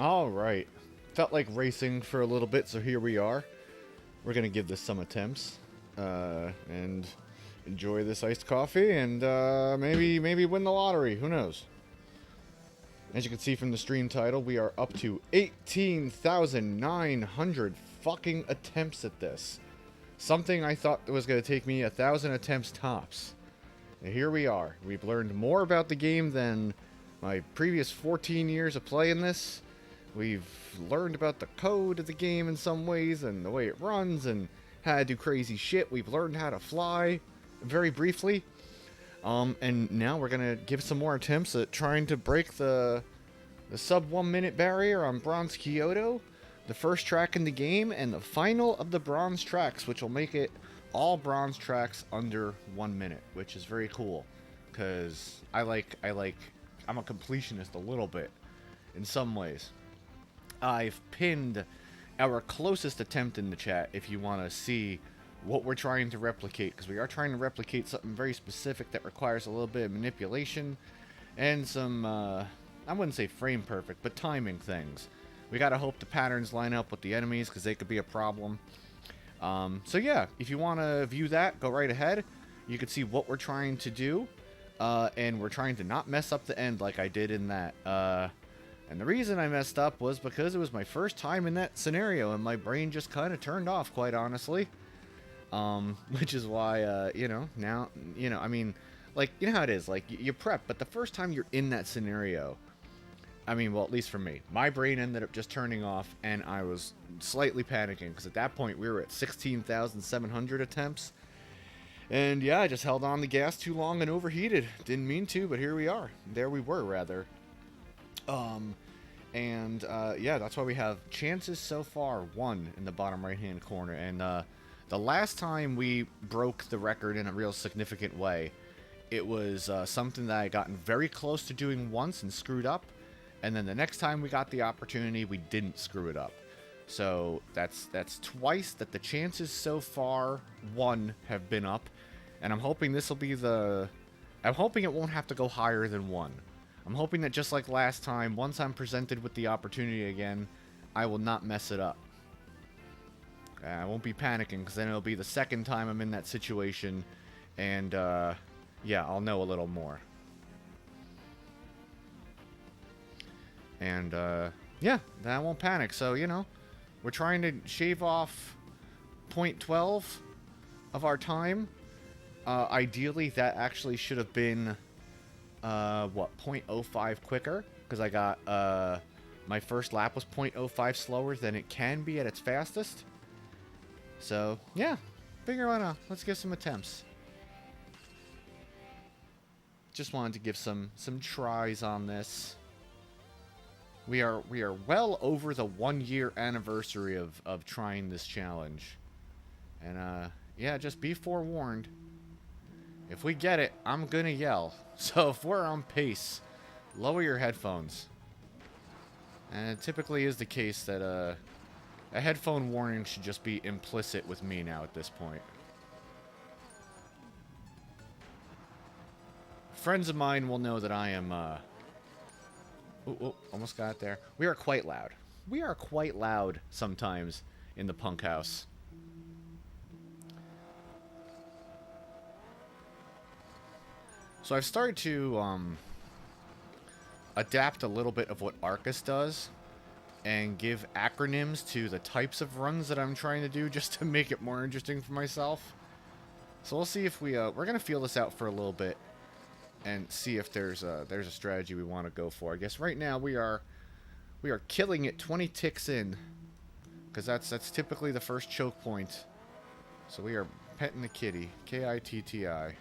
All right. Felt like racing for a little bit, so here we are. We're gonna give this some attempts, and enjoy this iced coffee, and maybe win the lottery. Who knows? As you can see from the stream title, we are up to 18,900 fucking attempts at this. Something I thought was gonna take me 1,000 attempts tops. And here we are. We've learned more about the game than my previous 14 years of playing this. We've learned about the code of the game in some ways and the way it runs and how to do crazy shit. We've learned how to fly very briefly. And now we're gonna give some more attempts at trying to break the sub 1 minute barrier on Bronze Kyoto, the first track in the game, and the final of the bronze tracks, which will make it all bronze tracks under 1 minute, which is very cool. Cause I'm a completionist a little bit in some ways. I've pinned our closest attempt in the chat if you want to see what we're trying to replicate, because we are trying to replicate something very specific that requires a little bit of manipulation and some, I wouldn't say frame perfect, but timing things. We gotta hope the patterns line up with the enemies, because they could be a problem. So yeah, if you want to view that, go right ahead. You can see what we're trying to do, and we're trying to not mess up the end like I did in that. And the reason I messed up was because it was my first time in that scenario, and my brain just kind of turned off, quite honestly. Which is why, now, I mean, like, you know how it is, like, you prep, but the first time you're in that scenario, I mean, well, at least for me, my brain ended up just turning off, and I was slightly panicking, because at that point, we were at 16,700 attempts, and yeah, I just held on the gas too long and overheated. Didn't mean to, but here we are. There we were, rather. Yeah, that's why we have chances so far 1 in the bottom right hand corner. And the last time we broke the record in a real significant way, it was something that I gotten very close to doing once and screwed up, and then the next time we got the opportunity, we didn't screw it up. So that's twice that the chances so far 1 have been up, and I'm hoping this will be I'm hoping it won't have to go higher than 1. I'm hoping that just like last time, once I'm presented with the opportunity again, I will not mess it up. I won't be panicking, because then it'll be the second time I'm in that situation, and yeah, I'll know a little more. And yeah, then I won't panic. So, we're trying to shave off 0.12 of our time. Ideally, that actually should have been 0.05 quicker, because I got my first lap was 0.05 slower than it can be at its fastest. So yeah, figure out let's give some attempts. Just wanted to give some tries on this. We are well over the 1 year anniversary of trying this challenge, and yeah, just be forewarned. If we get it, I'm gonna yell. So if we're on pace, lower your headphones. And it typically is the case that a headphone warning should just be implicit with me now at this point. Friends of mine will know that I am, almost got it there. We are quite loud. We are quite loud sometimes in the punk house. So I've started to adapt a little bit of what Arcus does and give acronyms to the types of runs that I'm trying to do, just to make it more interesting for myself. So we'll see if we're gonna feel this out for a little bit and see if there's a strategy we want to go for. I guess right now we are killing it 20 ticks in, because that's typically the first choke point. So we are petting the kitty, K-I-T-T-I.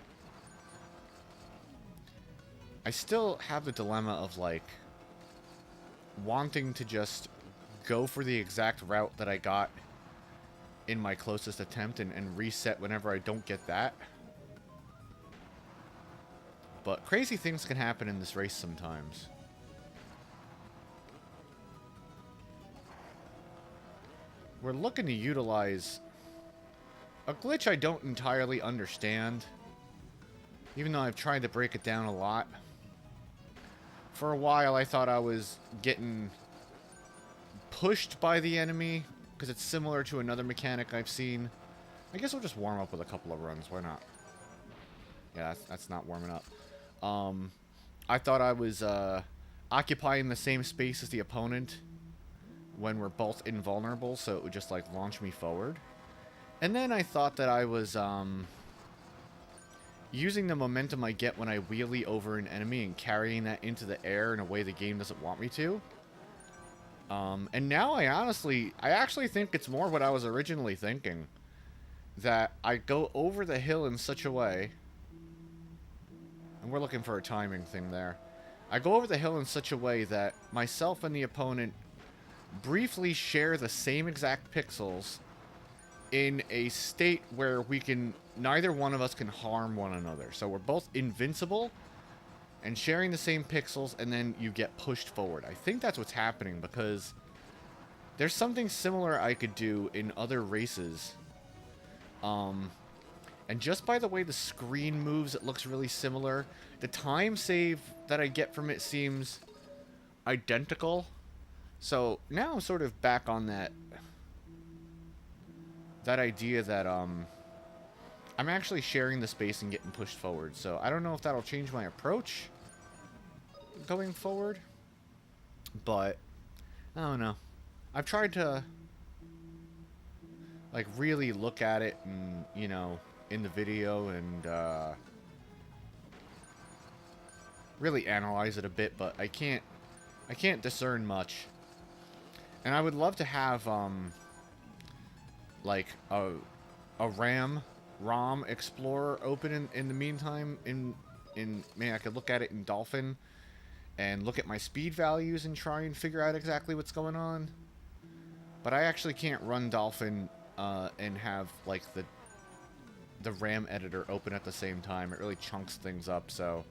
I still have the dilemma of, like, wanting to just go for the exact route that I got in my closest attempt and reset whenever I don't get that. But crazy things can happen in this race sometimes. We're looking to utilize a glitch I don't entirely understand, even though I've tried to break it down a lot. For a while, I thought I was getting pushed by the enemy, because it's similar to another mechanic I've seen. I guess we'll just warm up with a couple of runs. Why not? Yeah, that's not warming up. I thought I was occupying the same space as the opponent when we're both invulnerable, so it would just like launch me forward. And then I thought that I was using the momentum I get when I wheelie over an enemy and carrying that into the air in a way the game doesn't want me to. And now I actually think it's more what I was originally thinking. That I go over the hill in such a way, and we're looking for a timing thing there. I go over the hill in such a way that myself and the opponent briefly share the same exact pixels in a state where neither one of us can harm one another. So we're both invincible and sharing the same pixels, and then you get pushed forward. I think that's what's happening, because there's something similar I could do in other races. And just by the way the screen moves, it looks really similar. The time save that I get from it seems identical. So now I'm sort of back on that idea that I'm actually sharing the space and getting pushed forward. So I don't know if that'll change my approach going forward, but I don't know. I've tried to like really look at it and, you know, in the video and really analyze it a bit, but I can't discern much. And I would love to have like a ROM Explorer open in the meantime. Maybe I could look at it in Dolphin and look at my speed values and try and figure out exactly what's going on. But I actually can't run Dolphin and have like the RAM editor open at the same time. It really chunks things up, so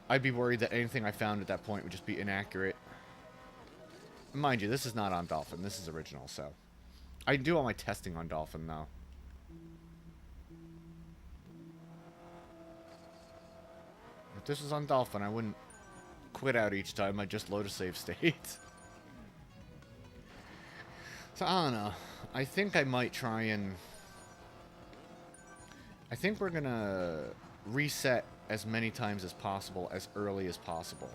I'd be worried that anything I found at that point would just be inaccurate. Mind you, this is not on Dolphin. This is original, so I do all my testing on Dolphin, though. If this was on Dolphin, I wouldn't quit out each time. I'd just load a save state. So, I don't know. I think I might try and... I think we're gonna reset as many times as possible, as early as possible.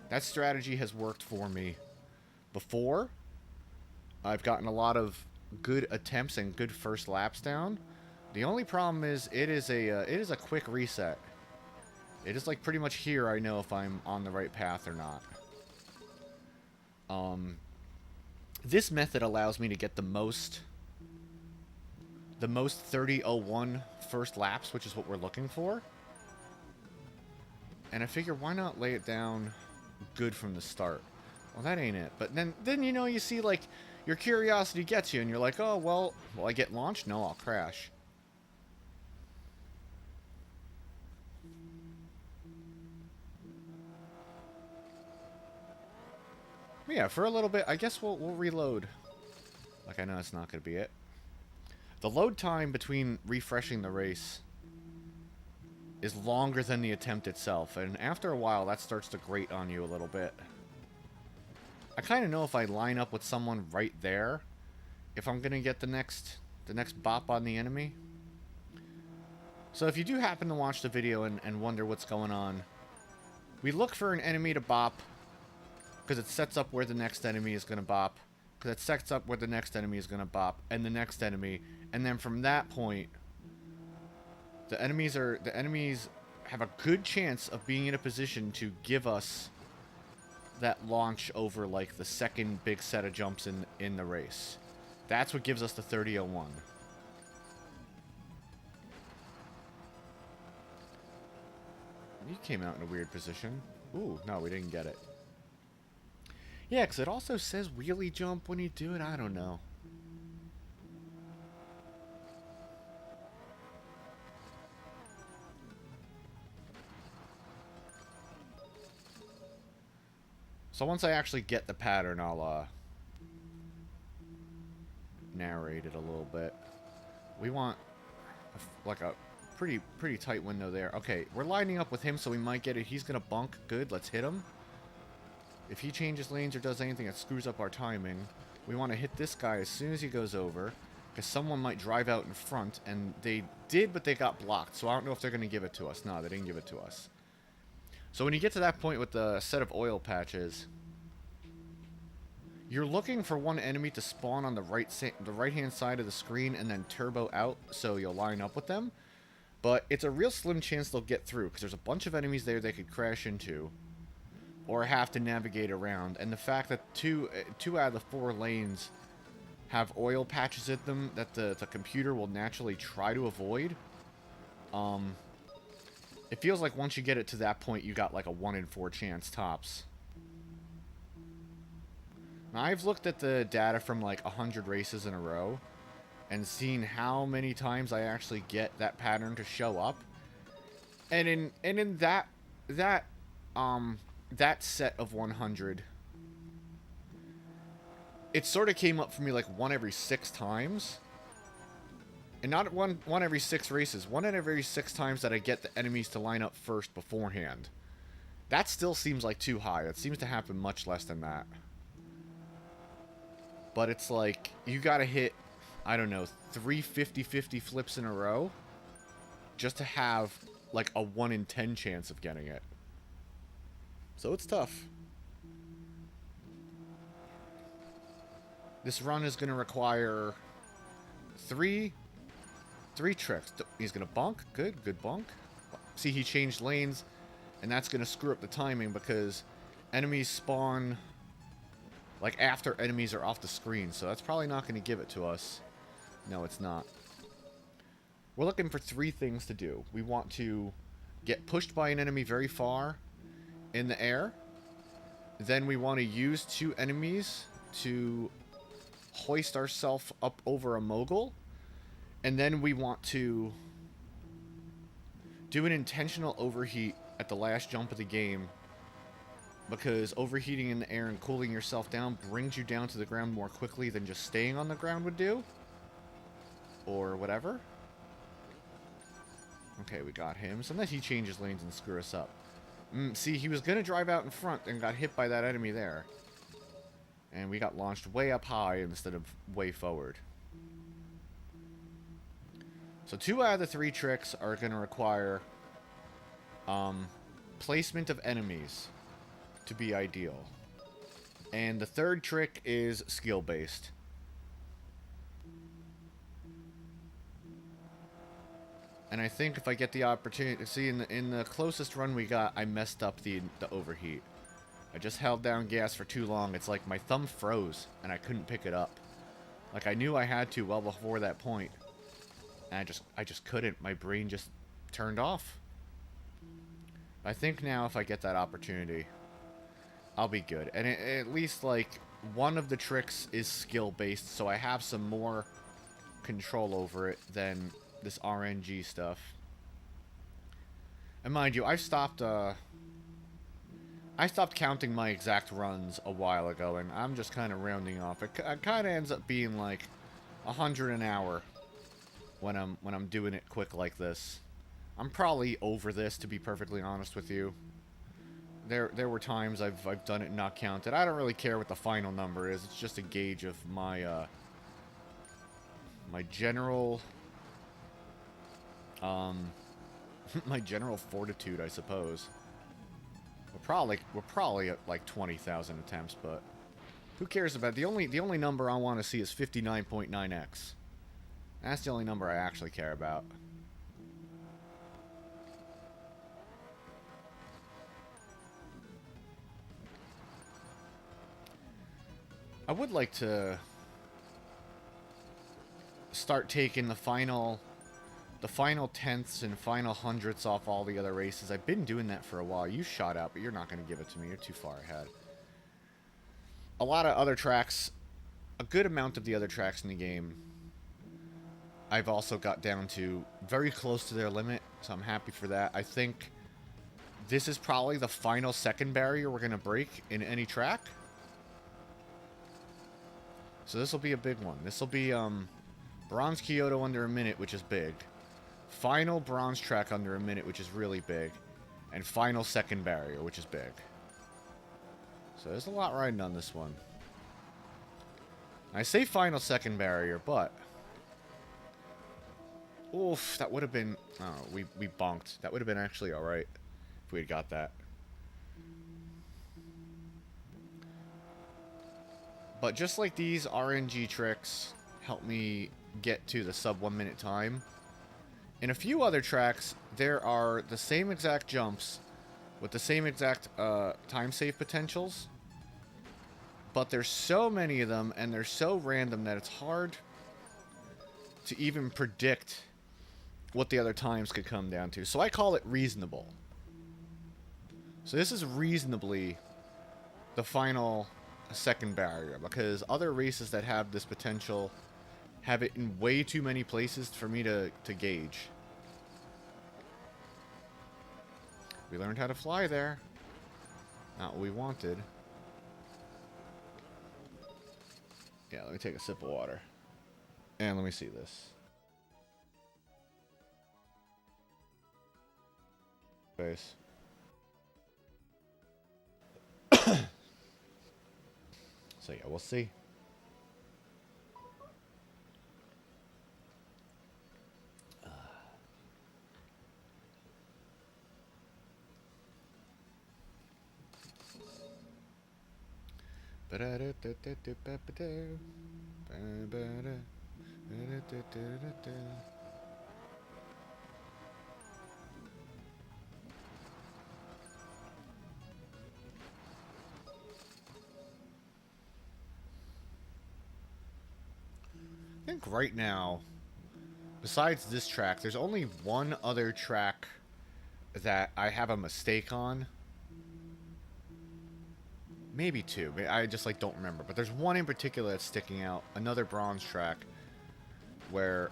That strategy has worked for me before. I've gotten a lot of good attempts and good first laps down. The only problem is it is a quick reset. It is like pretty much here I know if I'm on the right path or not. This method allows me to get the most 30:01 first laps, which is what we're looking for. And I figure, why not lay it down good from the start? Well, that ain't it. But then you know, you see, like, your curiosity gets you, and you're like, oh, well, will I get launched? No, I'll crash. But yeah, for a little bit, I guess we'll reload. Like, I know it's not going to be it. The load time between refreshing the race is longer than the attempt itself, and after a while, that starts to grate on you a little bit. I kind of know if I line up with someone right there, if I'm going to get the next bop on the enemy. So if you do happen to watch the video and wonder what's going on, we look for an enemy to bop, because it sets up where the next enemy is going to bop, because it sets up where the next enemy is going to bop, and the next enemy, and then from that point, the enemies have a good chance of being in a position to give us that launch over, like, the second big set of jumps in the race. That's what gives us the 30:01. You came out in a weird position. Ooh, no, we didn't get it. Yeah, because it also says wheelie jump when you do it. I don't know. So once I actually get the pattern, I'll narrate it a little bit. We want like a pretty tight window there. Okay, we're lining up with him, so we might get it. He's gonna bunk. Good, let's hit him. if he changes lanes or does anything that screws up our timing, we want to hit this guy as soon as he goes over, because someone might drive out in front, and they did, but they got blocked, so I don't know if they're going to give it to us. No, they didn't give it to us. So when you get to that point with the set of oil patches, you're looking for one enemy to spawn on the right-hand side of the screen and then turbo out so you'll line up with them. But it's a real slim chance they'll get through, because there's a bunch of enemies there they could crash into or have to navigate around. And the fact that two out of the 4 lanes have oil patches in them that the computer will naturally try to avoid, it feels like once you get it to that point, you got like a 1 in 4 chance tops. Now, I've looked at the data from like 100 races in a row and seen how many times I actually get that pattern to show up. And in that set of 100, it sort of came up for me like 1 every 6 times. And not one every 6 races. 1 in every 6 times that I get the enemies to line up first beforehand. That still seems like too high. It seems to happen much less than that. But it's like, you gotta hit, I don't know, 3 50-50 flips in a row just to have like a 1 in 10 chance of getting it. So it's tough. This run is gonna require 3 tricks. He's gonna bonk. Good bonk. See, he changed lanes, and that's gonna screw up the timing because enemies spawn like after enemies are off the screen, so that's probably not gonna give it to us. No, it's not. We're looking for 3 things to do. We want to get pushed by an enemy very far in the air. Then we want to use 2 enemies to hoist ourselves up over a mogul. And then we want to do an intentional overheat at the last jump of the game, because overheating in the air and cooling yourself down brings you down to the ground more quickly than just staying on the ground would do. Or whatever. Okay, we got him. Sometimes he changes lanes and screw us up. See, he was going to drive out in front and got hit by that enemy there. And we got launched way up high instead of way forward. So 2 out of the 3 tricks are going to require placement of enemies to be ideal. And the 3rd trick is skill-based. And I think if I get the opportunity... See, in the closest run we got, I messed up the overheat. I just held down gas for too long. It's like my thumb froze, and I couldn't pick it up. Like, I knew I had to well before that point. And I just couldn't. My brain just turned off. I think now if I get that opportunity, I'll be good. And at least, like, one of the tricks is skill-based, so I have some more control over it than this RNG stuff. And mind you, I stopped counting my exact runs a while ago, and I'm just kind of rounding off. It kind of ends up being like 100 an hour when I'm doing it quick like this. I'm probably over this, to be perfectly honest with you. There were times I've done it and not counted. I don't really care what the final number is. It's just a gauge of my my general my general fortitude, I suppose. We're probably at like 20,000 attempts, but who cares about it? The only number I want to see is 59.9x. That's the only number I actually care about. I would like to start taking the final tenths and final hundredths off all the other races. I've been doing that for a while. You shot out, but you're not going to give it to me. You're too far ahead. A lot of other tracks, a good amount of the other tracks in the game, I've also got down to very close to their limit, so I'm happy for that. I think this is probably the final second barrier we're going to break in any track. So this will be a big one. This will be Bronze Kyoto under a minute, which is big. Final bronze track under a minute, which is really big. And final second barrier, which is big. So there's a lot riding on this one. I say final second barrier, but... Oof, that would have been... Oh, we bonked. That would have been actually alright if we had got that. But just like these RNG tricks help me get to the sub 1 minute time, in a few other tracks, there are the same exact jumps with the same exact time save potentials, but there's so many of them and they're so random that it's hard to even predict what the other times could come down to. So I call it reasonable. So this is reasonably the final second barrier, because other races that have this potential have it in way too many places for me to gauge. We learned how to fly there. Not what we wanted. Yeah, let me take a sip of water. And let me see this. Face. So yeah, we'll see. I think right now, besides this track, there's only one other track that I have a mistake on. Maybe two. I just don't remember. But there's one in particular that's sticking out. Another bronze track where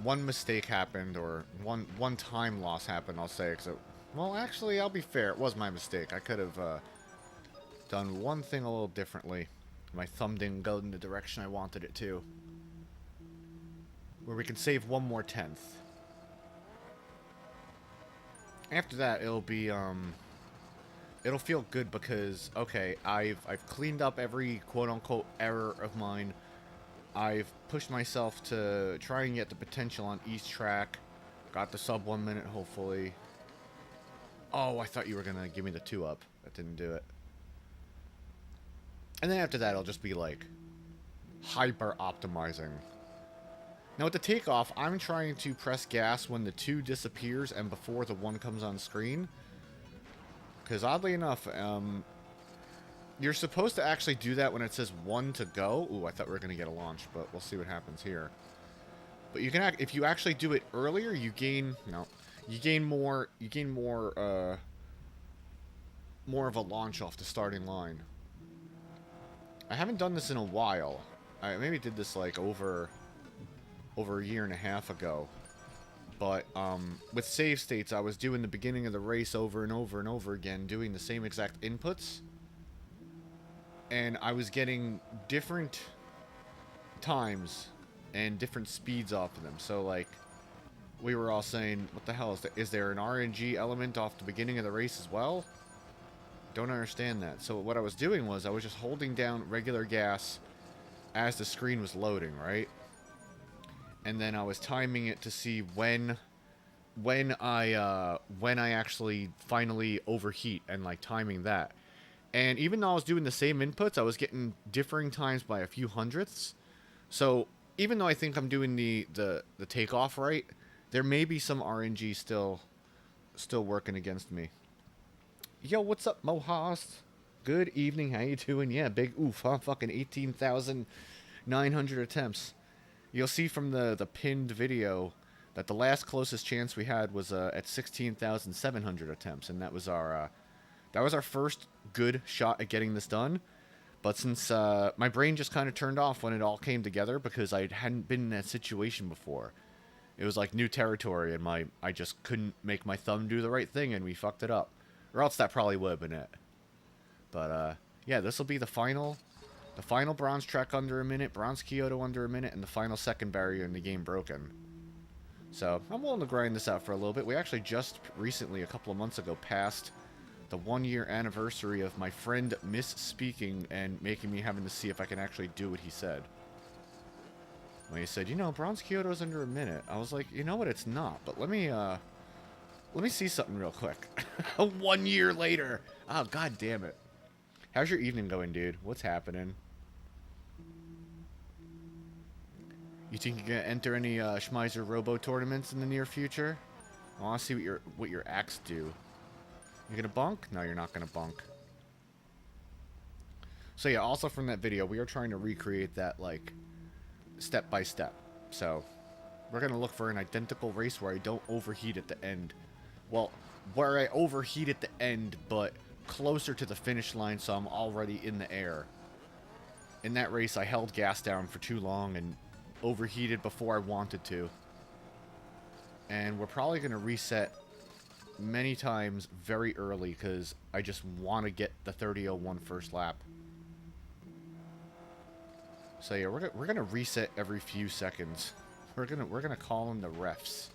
one mistake happened, or one time loss happened, I'll say. Well, actually, I'll be fair. It was my mistake. I could have done one thing a little differently. My thumb didn't go in the direction I wanted it to. Where we can save one more tenth. After that, it'll be, it'll feel good because, okay, I've cleaned up every quote-unquote error of mine. I've pushed myself to try and get the potential on each track. Got the sub 1 minute, hopefully. Oh, I thought you were gonna give me the 2-up. That didn't do it. And then after that, it'll just be, hyper-optimizing. Now, with the takeoff, I'm trying to press gas when the 2 disappears and before the 1 comes on screen. Because oddly enough, you're supposed to actually do that when it says 1 to go. Ooh, I thought we were going to get a launch, but we'll see what happens here. But you can, if you actually do it earlier, you gain, more of a launch off the starting line. I haven't done this in a while. I maybe did this over a year and a half ago. But with save states, I was doing the beginning of the race over and over and over again, doing the same exact inputs. And I was getting different times and different speeds off of them. So, we were all saying, what the hell, is there an RNG element off the beginning of the race as well? Don't understand that. So what I was doing was I was just holding down regular gas as the screen was loading, right? And then I was timing it to see when I actually finally overheat and timing that. And even though I was doing the same inputs, I was getting differing times by a few hundredths. So even though I think I'm doing the takeoff right, there may be some RNG still working against me. Yo, what's up, Mohas? Good evening, how you doing? Yeah, big oof, huh? Fucking 18,900 attempts. You'll see from the pinned video that the last closest chance we had was at 16,700 attempts, and that was our first good shot at getting this done. But since my brain just kind of turned off when it all came together because I hadn't been in that situation before, it was like new territory, and I just couldn't make my thumb do the right thing, and we fucked it up. Or else that probably would have been it. But yeah, this will be the final bronze track under a minute, bronze Kyoto under a minute, and the final second barrier in the game broken. So I'm willing to grind this out for a little bit. We actually just recently, a couple of months ago, passed the 1-year anniversary of my friend misspeaking and making me having to see if I can actually do what he said. When he said, you know, Bronze Kyoto's under a minute. I was like, you know what, it's not. But let me see something real quick. 1 year later. Oh, god damn it. How's your evening going, dude? What's happening? You think you're gonna enter any Schmeiser Robo tournaments in the near future? I want to see what your acts do. You gonna bunk? No, you're not gonna bunk. So yeah, also from that video, we are trying to recreate that, like, step by step. So we're gonna look for an identical race where I don't overheat at the end. Well, where I overheat at the end, but closer to the finish line, so I'm already in the air. In that race, I held gas down for too long and overheated before I wanted to. And we're probably gonna reset many times very early because I just want to get the 30:01 first lap. So yeah, we're gonna reset every few seconds. We're gonna call in the refs.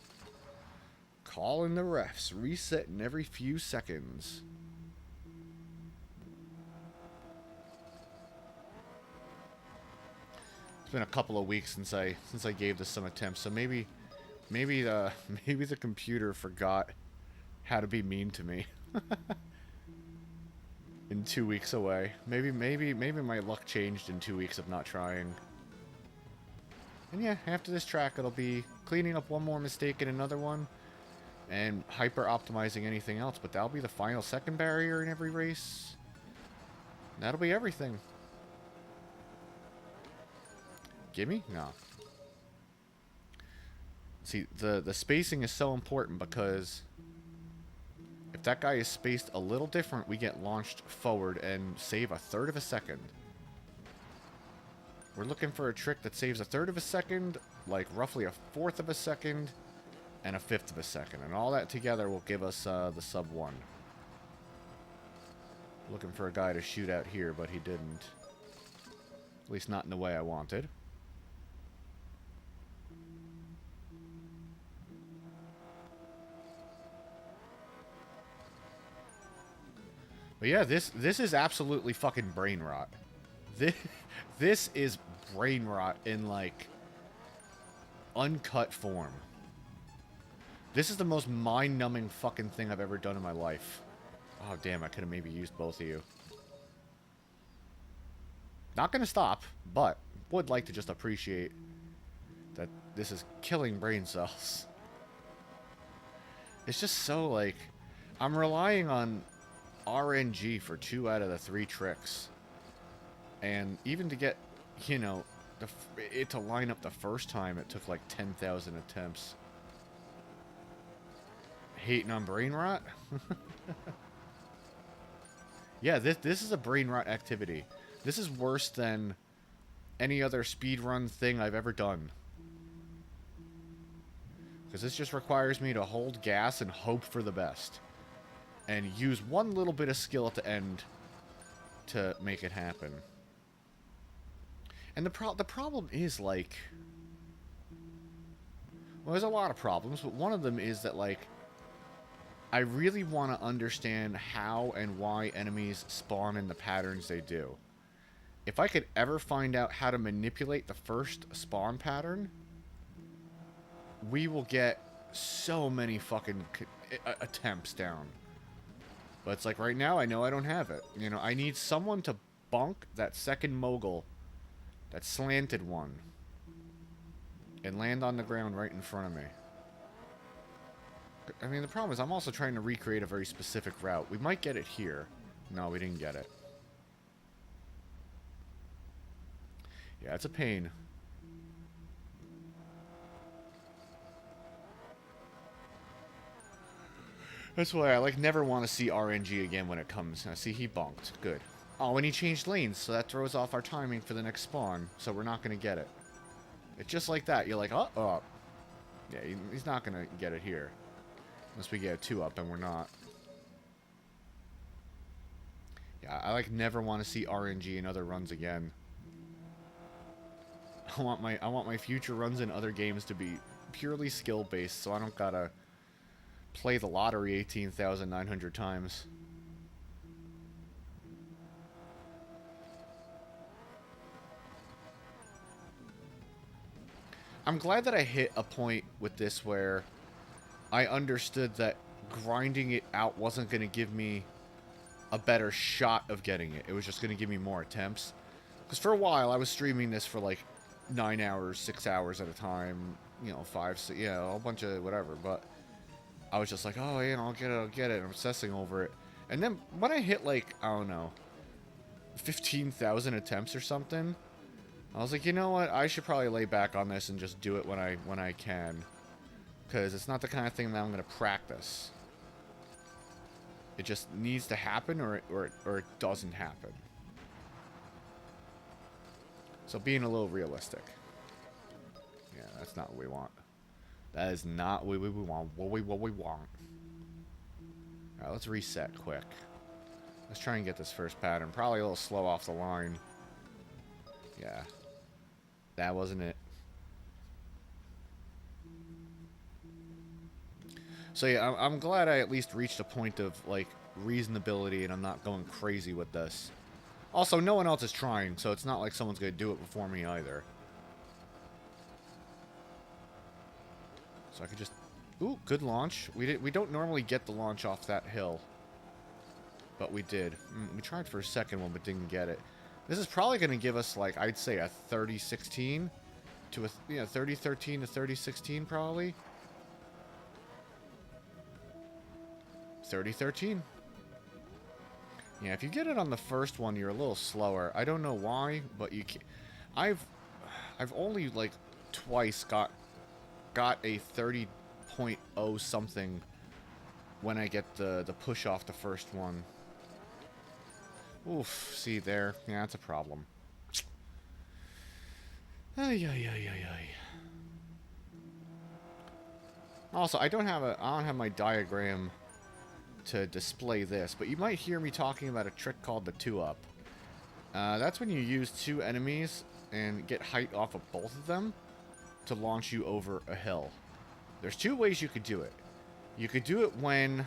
Call in the refs. Resetting every few seconds. It's been a couple of weeks since I gave this some attempts, so maybe the computer forgot how to be mean to me. In 2 weeks away. Maybe my luck changed in 2 weeks of not trying. And yeah, after this track, it'll be cleaning up one more mistake in another one, and hyper-optimizing anything else, but that'll be the final second barrier in every race. That'll be everything. Gimme? No. See, the spacing is so important because if that guy is spaced a little different, we get launched forward and save 1/3 of a second. We're looking for a trick that saves 1/3 of a second, like roughly 1/4 of a second, and 1/5 of a second. And all that together will give us the sub 1. Looking for a guy to shoot out here, but he didn't. At least not in the way I wanted. But yeah, this is absolutely fucking brain rot. This is brain rot in, like, uncut form. This is the most mind-numbing fucking thing I've ever done in my life. Oh, damn, I could have maybe used both of you. Not gonna stop, but would like to just appreciate that this is killing brain cells. It's just so, like, I'm relying on RNG for 2 out of the 3 tricks. And even to get, you know, it to line up the first time, it took like 10,000 attempts. Hating on brain rot? Yeah, this is a brain rot activity. This is worse than any other speedrun thing I've ever done. Because this just requires me to hold gas and hope for the best. And use one little bit of skill at the end to make it happen. And the problem is, like... Well, there's a lot of problems, but one of them is that, like... I really want to understand how and why enemies spawn in the patterns they do. If I could ever find out how to manipulate the first spawn pattern, we will get so many fucking attempts down. But it's like, right now, I know I don't have it. You know, I need someone to bonk that second mogul, that slanted one, and land on the ground right in front of me. I mean, the problem is I'm also trying to recreate a very specific route. We might get it here. No, we didn't get it. Yeah, it's a pain. That's why I, like, never want to see RNG again when it comes. Now, see, he bonked. Good. Oh, and he changed lanes, so that throws off our timing for the next spawn, so we're not going to get it. It's just like that. You're like, oh. Yeah, he's not going to get it here. Unless we get a 2-up, and we're not. Yeah, I, like, never want to see RNG in other runs again. I want my future runs in other games to be purely skill-based, so I don't gotta play the lottery 18,900 times. I'm glad that I hit a point with this where I understood that grinding it out wasn't going to give me a better shot of getting it. It was just going to give me more attempts. Because for a while, I was streaming this for like 9 hours, 6 hours at a time, you know, 5, 6, yeah, a whole bunch of whatever. But I was just like, oh, yeah, I'll get it, I'll get it. I'm obsessing over it. And then when I hit like, I don't know, 15,000 attempts or something, I was like, you know what? I should probably lay back on this and just do it when I can. Because it's not the kind of thing that I'm going to practice. It just needs to happen or it doesn't happen. So being a little realistic. Yeah, that's not what we want. That is not what we want. What we want. Alright, let's reset quick. Let's try and get this first pattern. Probably a little slow off the line. Yeah. That wasn't it. So yeah, I'm glad I at least reached a point of, like, reasonability and I'm not going crazy with this. Also, no one else is trying, so it's not like someone's going to do it before me either. So I could just... Ooh, good launch. We don't normally get the launch off that hill. But we did. We tried for a second one, but didn't get it. This is probably going to give us, like, I'd say a 30-16 to a, you know, 30-13 to 30-16 probably. 30-13. Yeah, if you get it on the first one, you're a little slower. I don't know why, but you can. I've only like twice got a 30.0 something when I get the push off the first one. Oof, see there. Yeah, that's a problem. Ay, ay, ay, ay, ay. Also, I don't have my diagram to display this, but you might hear me talking about a trick called the 2-up. That's when you use 2 enemies and get height off of both of them to launch you over a hill. There's 2 ways you could do it. You could do it when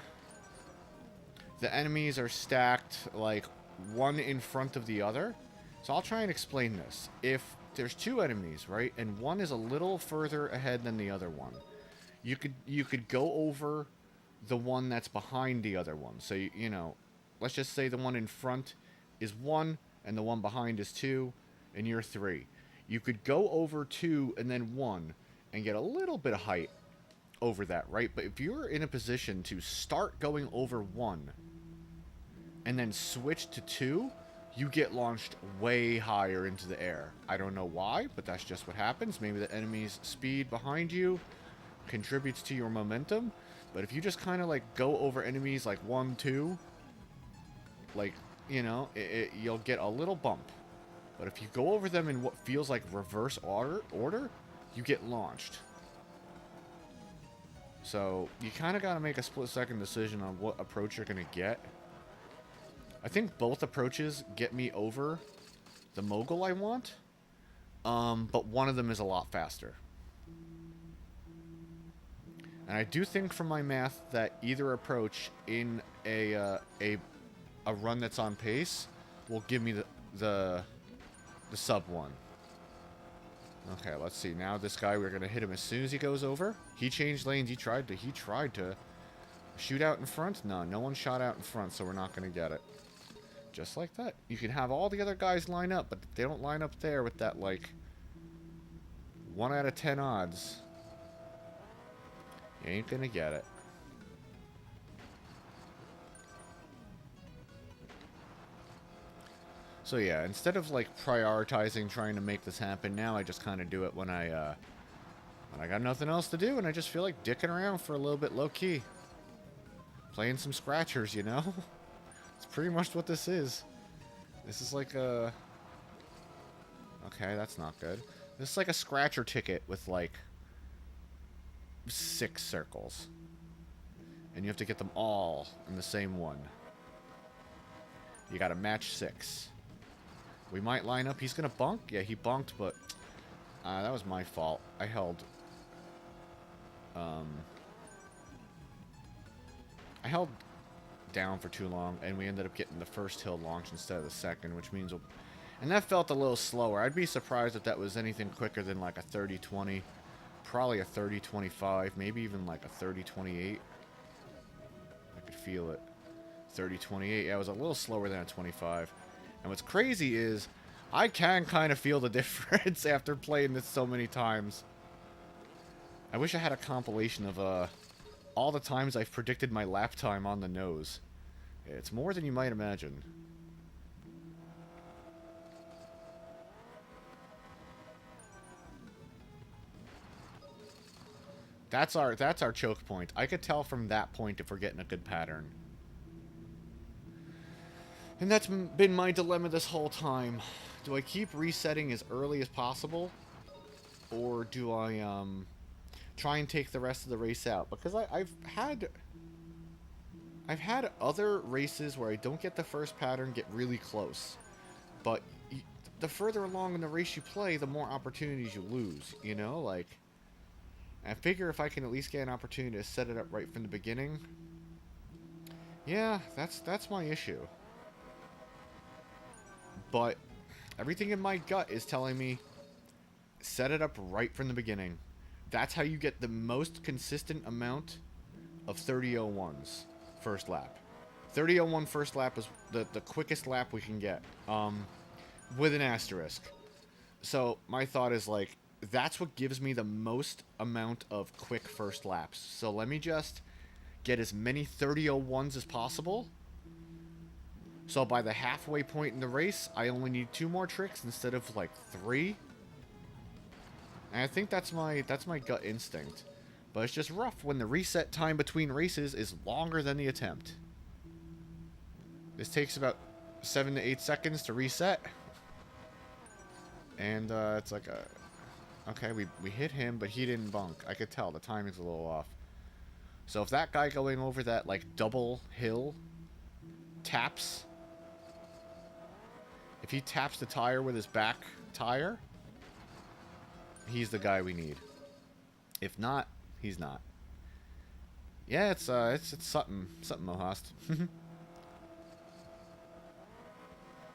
the enemies are stacked, like, one in front of the other. So I'll try and explain this. If there's 2 enemies, right, and one is a little further ahead than the other one, you could go over the one that's behind the other one. So, you know, let's just say the one in front is 1 and the one behind is 2 and you're 3. You could go over 2 and then 1 and get a little bit of height over that, right? But if you're in a position to start going over 1 and then switch to 2, you get launched way higher into the air. I don't know why, but that's just what happens. Maybe the enemy's speed behind you contributes to your momentum. But if you just kind of, like, go over enemies, like, 1, 2, like, you know, you'll get a little bump. But if you go over them in what feels like reverse order, you get launched. So, you kind of got to make a split-second decision on what approach you're going to get. I think both approaches get me over the mogul I want, but one of them is a lot faster. And I do think from my math that either approach in a run that's on pace will give me the sub 1. Okay, let's see. Now this guy, we're gonna hit him as soon as he goes over. He changed lanes. He tried to shoot out in front. No one shot out in front, so we're not gonna get it. Just like that. You can have all the other guys line up, but if they don't line up there with that, like, 1 out of 10 odds, you ain't gonna get it. So yeah, instead of, like, prioritizing trying to make this happen now, I just kind of do it when I got nothing else to do and I just feel like dicking around for a little bit low-key. Playing some scratchers, you know? It's pretty much what this is. This is like a... Okay, that's not good. This is like a scratcher ticket with, like, 6 circles. And you have to get them all in the same one. You gotta match 6. We might line up. He's gonna bunk? Yeah, he bunked, but... that was my fault. I held... I held down for too long, and we ended up getting the first hill launch instead of the second, which means... And that felt a little slower. I'd be surprised if that was anything quicker than, like, a 30-20. probably a 30-25, maybe even like a 30-28. I could feel it. 30-28. Yeah, it was a little slower than a 25. And what's crazy is I can kind of feel the difference after playing this so many times. I wish I had a compilation of all the times I've predicted my lap time on the nose. It's more than you might imagine. That's our choke point. I could tell from that point if we're getting a good pattern. And that's been my dilemma this whole time. Do I keep resetting as early as possible? Or do I try and take the rest of the race out? Because I've had other races where I don't get the first pattern get really close. But the further along in the race you play, the more opportunities you lose, you know? Like, I figure if I can at least get an opportunity to set it up right from the beginning. Yeah, that's my issue. But everything in my gut is telling me set it up right from the beginning. That's how you get the most consistent amount of 30.01s first lap. 30.01 first lap is the quickest lap we can get, with an asterisk. So my thought is like, that's what gives me the most amount of quick first laps. So let me just get as many 30.01s as possible. So by the halfway point in the race, I only need 2 more tricks instead of like 3. And I think that's my gut instinct. But it's just rough when the reset time between races is longer than the attempt. This takes about 7 to 8 seconds to reset. And it's like a... Okay, we hit him, but he didn't bunk. I could tell the timing's a little off. So if that guy going over that like double hill taps... If he taps the tire with his back tire, he's the guy we need. If not, he's not. Yeah, it's something Mohast.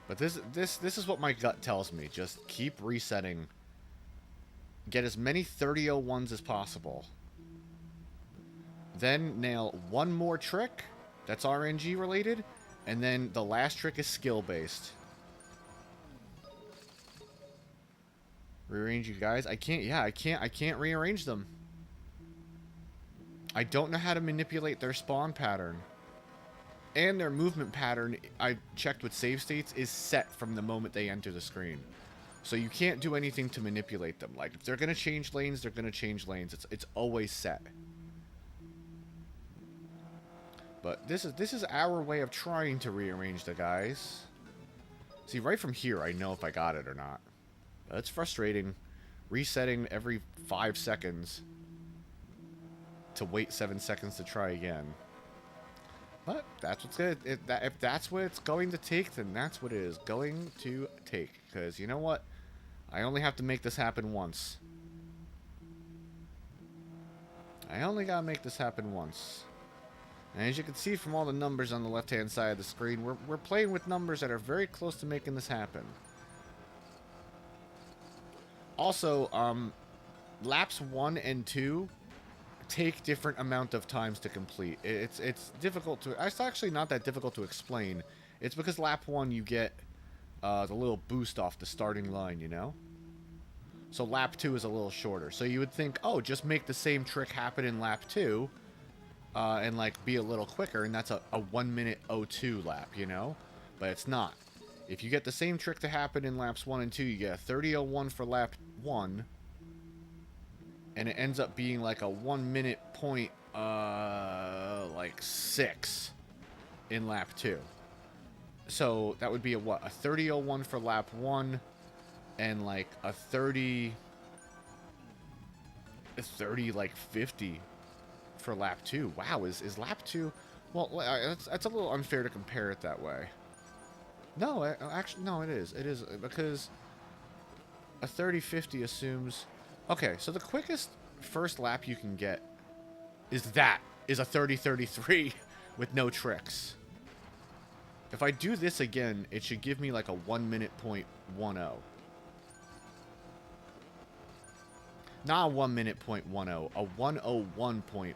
But this is what my gut tells me. Just keep resetting. Get as many 30.01s as possible. Then nail one more trick that's RNG related, and then the last trick is skill based. Rearrange you guys. I can't rearrange them. I don't know how to manipulate their spawn pattern. And their movement pattern, I checked with save states, is set from the moment they enter the screen. So you can't do anything to manipulate them. Like, if they're going to change lanes, they're going to change lanes. It's always set. But this is our way of trying to rearrange the guys. See, right from here, I know if I got it or not. It's frustrating resetting every 5 seconds to wait 7 seconds to try again. But that's what's good. If that's what it's going to take, then that's what it is going to take. Because you know what? I only have to make this happen once. I only gotta make this happen once. And as you can see from all the numbers on the left-hand side of the screen, we're playing with numbers that are very close to making this happen. Also, laps 1 and 2 take different amount of times to complete. It's difficult to... It's actually not that difficult to explain. It's because lap 1 you get the little boost off the starting line, you know? So lap 2 is a little shorter. So you would think, oh, just make the same trick happen in lap 2 and, like, be a little quicker, and that's a 1 minute 02 lap, you know? But it's not. If you get the same trick to happen in laps 1 and 2, you get a 30.01 for lap 1, and it ends up being like a 1 minute point, like 6 in lap 2. So that would be a 30.01 for lap 1, and like a 30 like 50 for lap 2. Wow, is lap 2... Well, that's a little unfair to compare it that way. No, actually, no, it is. It is, because a 30-50 assumes... Okay, so the quickest first lap you can get is a 30-33 with no tricks. If I do this again, it should give me like a 1 minute point 10. Not a 1 minute point 10, a 101.10.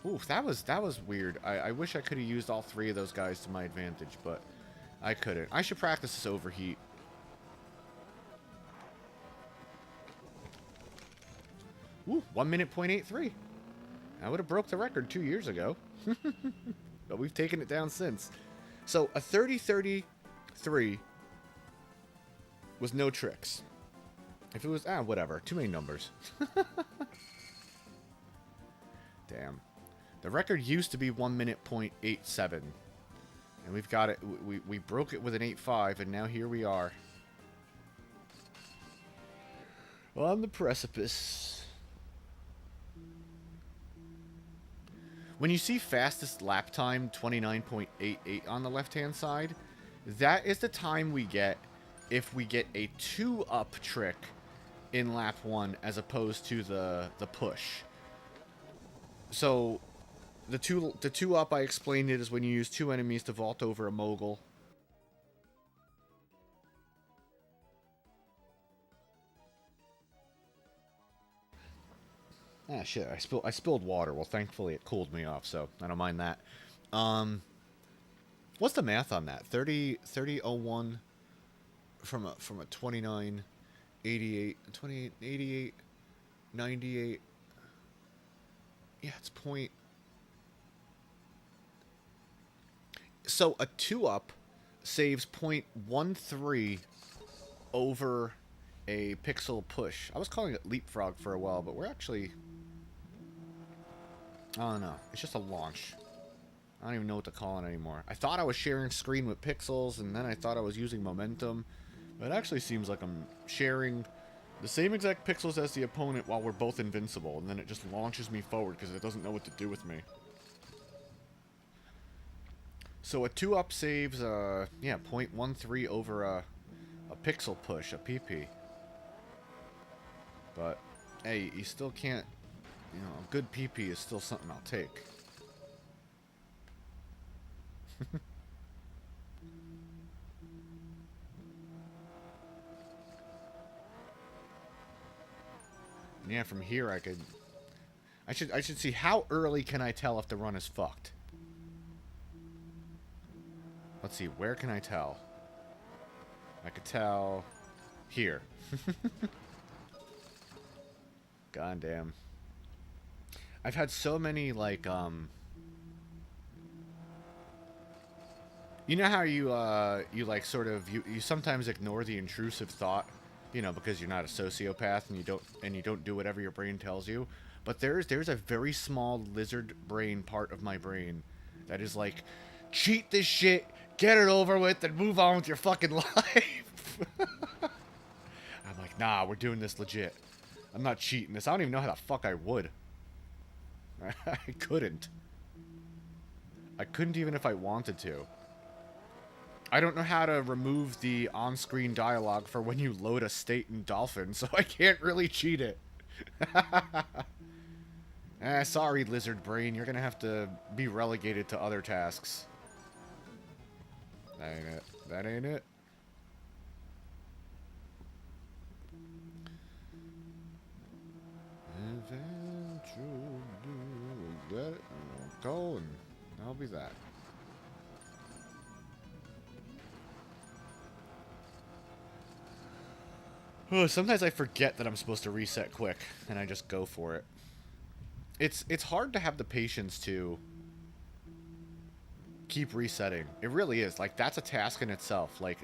Ooh, that was weird. I wish I could have used all three of those guys to my advantage, but I couldn't. I should practice this overheat. Ooh, 1 minute point 83. I would have broke the record 2 years ago. But we've taken it down since. So a 30-33 was no tricks. If it was, whatever. Too many numbers. Damn. The record used to be 1 minute point 87. And we've got it. We broke it with an 8.5, and now here we are. On the precipice. When you see fastest lap time 29.88 on the left-hand side, that is the time we get if we get a 2-up trick in lap 1 as opposed to the push. So the two up, I explained it, is when you use 2 enemies to vault over a mogul. Ah, shit, I spilled water. Well, thankfully it cooled me off, so I don't mind that. What's the math on that? 30.01 from a 29.88, 28.88, 98. Yeah, it's point. So a 2-up saves 0.13 over a pixel push. I was calling it leapfrog for a while, but we're actually... I don't know. It's just a launch. I don't even know what to call it anymore. I thought I was sharing screen with pixels, and then I thought I was using momentum. But it actually seems like I'm sharing the same exact pixels as the opponent while we're both invincible, and then it just launches me forward because it doesn't know what to do with me. So a 2-up saves, 0.13 over a pixel push, a PP. But, hey, you still can't... You know, a good PP is still something I'll take. Yeah, from here I could... I should see how early can I tell if the run is fucked. Let's see, where can I tell? I could tell... here. God damn. I've had so many, like, you know how you like, sort of, you sometimes ignore the intrusive thought, you know, because you're not a sociopath and you don't do whatever your brain tells you. But there's a very small lizard brain part of my brain that is like, cheat this shit, get it over with, and move on with your fucking life. I'm like, nah, we're doing this legit. I'm not cheating this. I don't even know how the fuck I would. I couldn't. I couldn't even if I wanted to. I don't know how to remove the on-screen dialogue for when you load a state in Dolphin, so I can't really cheat it. Sorry, lizard brain. You're gonna have to be relegated to other tasks. That ain't it. That ain't it. Go and I'll be that. Oh, sometimes I forget that I'm supposed to reset quick, and I just go for it. It's hard to have the patience to keep resetting. It really is. Like, that's a task in itself. Like,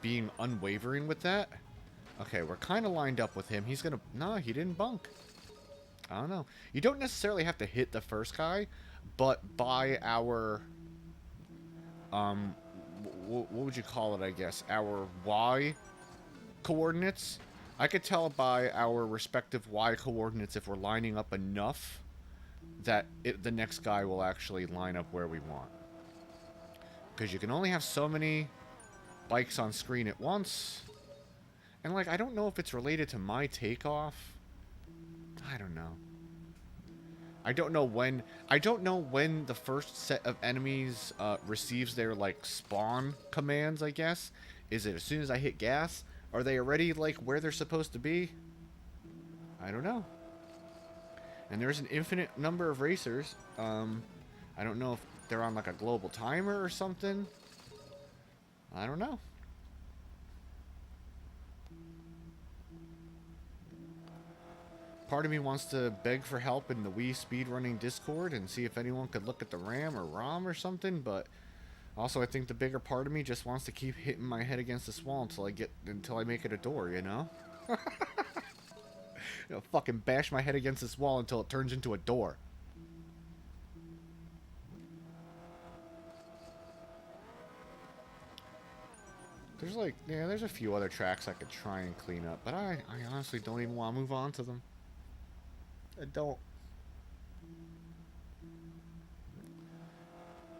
being unwavering with that. Okay, we're kind of lined up with him. He's gonna... No, he didn't bunk. I don't know. You don't necessarily have to hit the first guy, but by our... what would you call it, I guess? Our Y coordinates. I could tell by our respective Y coordinates if we're lining up enough that the next guy will actually line up where we want. Because you can only have so many bikes on screen at once. And, like, I don't know if it's related to my takeoff. I don't know. I don't know when the first set of enemies receives their, like, spawn commands, I guess. Is it as soon as I hit gas? Are they already, like, where they're supposed to be? I don't know. And there's an infinite number of racers. I don't know if they're on, like, a global timer or something. I don't know. Part of me wants to beg for help in the Wii speedrunning Discord and see if anyone could look at the RAM or ROM or something, but also I think the bigger part of me just wants to keep hitting my head against this wall until I make it a door, you know? You know, fucking bash my head against this wall until it turns into a door. There's like, yeah, there's a few other tracks I could try and clean up, but I honestly don't even want to move on to them. I don't.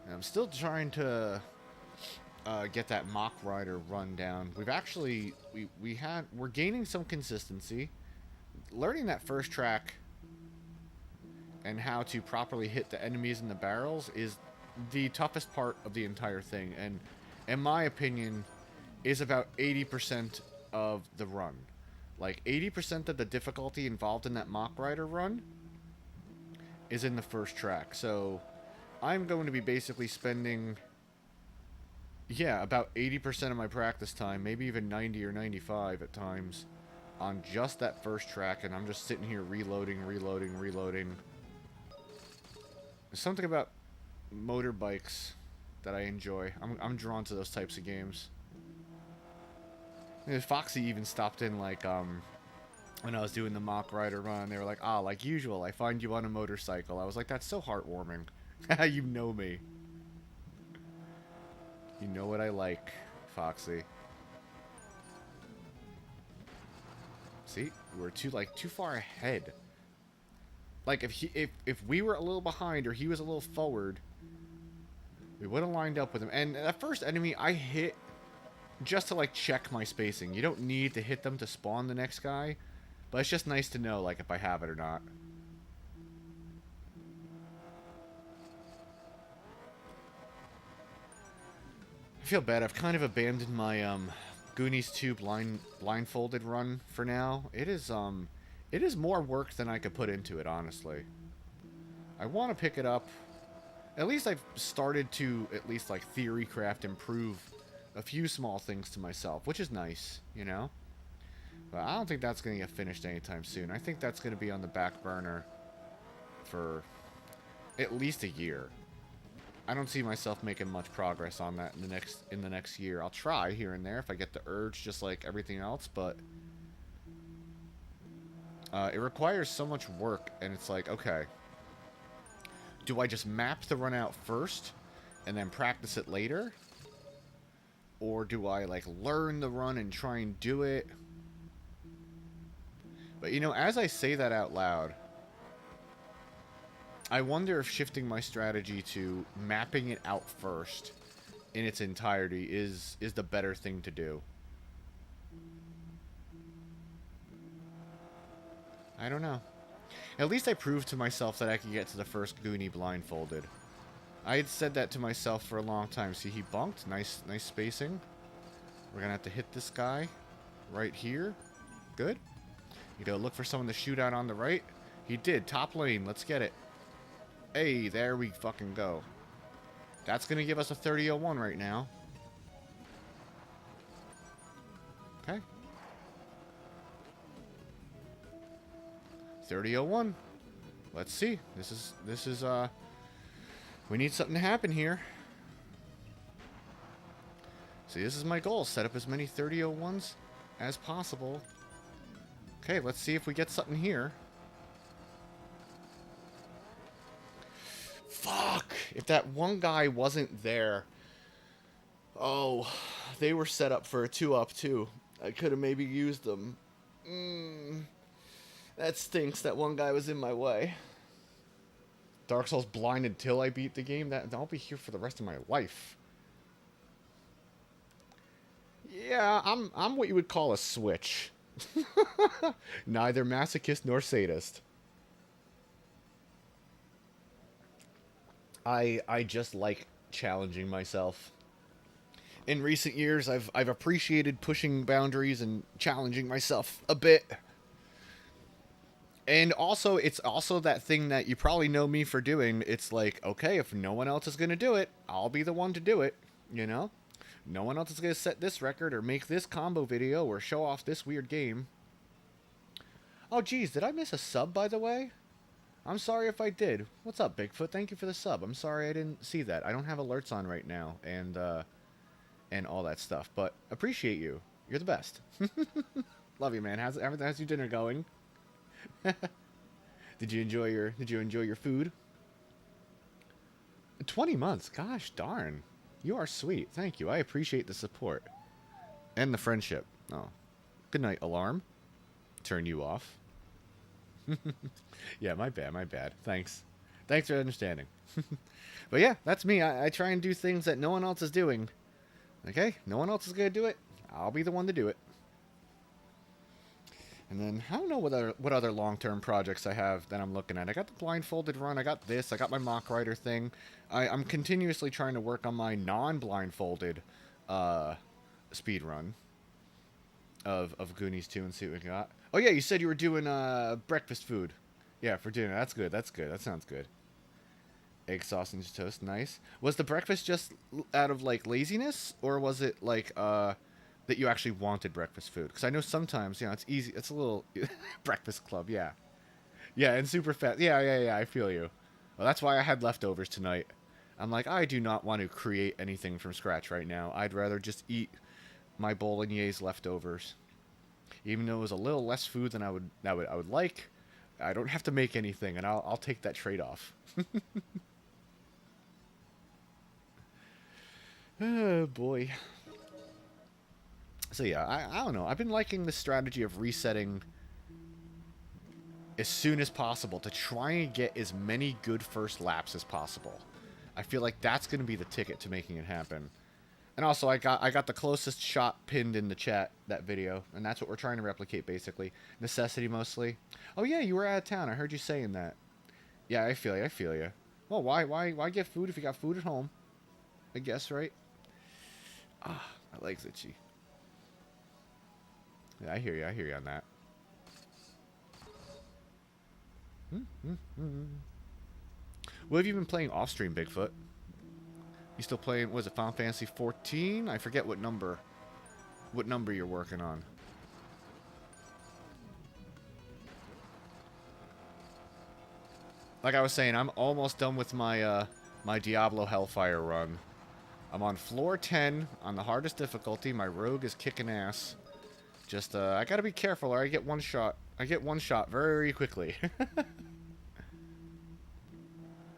And I'm still trying to get that Mach Rider run down. We've actually, we're gaining some consistency. Learning that first track and how to properly hit the enemies in the barrels is the toughest part of the entire thing, and in my opinion is about 80% of the run. Like 80% of the difficulty involved in that Mach Rider run is in the first track. So I'm going to be basically spending, yeah, about 80% of my practice time, maybe even 90 or 95 at times, on just that first track, and I'm just sitting here reloading. There's something about motorbikes that I enjoy. I'm drawn to those types of games. And Foxy even stopped in, like, when I was doing the Mach Rider run. They were like, ah, like usual, I find you on a motorcycle. I was like, that's so heartwarming. You know me. You know what I like, Foxy. See, we're too far ahead. Like if we were a little behind or he was a little forward, we would have lined up with him. And that first enemy I hit just to like check my spacing. You don't need to hit them to spawn the next guy, but it's just nice to know like if I have it or not. I feel bad. I've kind of abandoned my Goonies 2 blindfolded run for now. It is more work than I could put into it, honestly. I want to pick it up. At least I've started to at least like theorycraft improve a few small things to myself, which is nice, you know? But I don't think that's going to get finished anytime soon. I think that's going to be on the back burner for at least a year. I don't see myself making much progress on that in the next year. I'll try here and there if I get the urge, just like everything else, but it requires so much work, and it's like, okay, do I just map the run out first and then practice it later? Or do I like learn the run and try and do it? But you know, as I say that out loud, I wonder if shifting my strategy to mapping it out first in its entirety is the better thing to do. I don't know. At least I proved to myself that I could get to the first Goonie blindfolded. I had said that to myself for a long time. See, he bunked. Nice spacing. We're gonna have to hit this guy right here. Good. You gotta look for someone to shoot out on the right. He did. Top lane. Let's get it. Hey, there we fucking go. That's going to give us a 30-01 right now. Okay. 30-01. Let's see. This is we need something to happen here. See, this is my goal. Set up as many 30-01s as possible. Okay, let's see if we get something here. Fuck! If that one guy wasn't there... Oh, they were set up for a 2-up too. I could have maybe used them. That stinks. That one guy was in my way. Dark Souls blind until I beat the game. I'll be here for the rest of my life. Yeah, I'm what you would call a switch. Neither masochist nor sadist. I just like challenging myself. in recent years, I've appreciated pushing boundaries and challenging myself a bit. And also, it's also that thing that you probably know me for doing. It's like, okay, if no one else is going to do it, I'll be the one to do it, you know? No one else is going to set this record or make this combo video or show off this weird game. Oh, geez, did I miss a sub, by the way? I'm sorry if I did. What's up, Bigfoot? Thank you for the sub. I'm sorry I didn't see that. I don't have alerts on right now and all that stuff, but appreciate you. You're the best. Love you, man. How's your dinner going? Did you enjoy your food? 20 months. Gosh darn. You are sweet. Thank you. I appreciate the support. And the friendship. Oh. Good night, alarm. Turn you off. Yeah, my bad. Thanks for understanding. But yeah, that's me. I try and do things that no one else is doing. Okay? No one else is going to do it. I'll be the one to do it. And then, I don't know what other long-term projects I have that I'm looking at. I got the blindfolded run, I got this, I got my Mock Rider thing. I'm continuously trying to work on my non-blindfolded speed run of Goonies 2 and see what we got. Oh yeah, you said you were doing breakfast food. Yeah, for dinner. That's good. That sounds good. Egg sausage toast, nice. Was the breakfast just out of, like, laziness? Or was it, like, that you actually wanted breakfast food? Because I know sometimes, it's easy. It's a little... Breakfast club, yeah. Yeah, and super fat. Yeah, I feel you. Well, that's why I had leftovers tonight. I'm like, I do not want to create anything from scratch right now. I'd rather just eat my bolognese leftovers. Even though it was a little less food than I would like, I don't have to make anything, and I'll take that trade-off. Oh, boy. So yeah, I don't know. I've been liking the strategy of resetting as soon as possible to try and get as many good first laps as possible. I feel like that's going to be the ticket to making it happen. And also, I got the closest shot pinned in the chat, that video, and that's what we're trying to replicate, basically. Necessity, mostly. Oh yeah, you were out of town. I heard you saying that. Yeah, I feel you. Well, why get food if you got food at home? I guess, right? Ah, my leg's itchy. Yeah, I hear you on that. What have you been playing off-stream, Bigfoot? You still playing, was it Final Fantasy 14? I forget what number you're working on. Like I was saying, I'm almost done with my my Diablo Hellfire run. I'm on floor 10 on the hardest difficulty. My rogue is kicking ass. Just, I gotta be careful or I get one shot. I get one shot very quickly.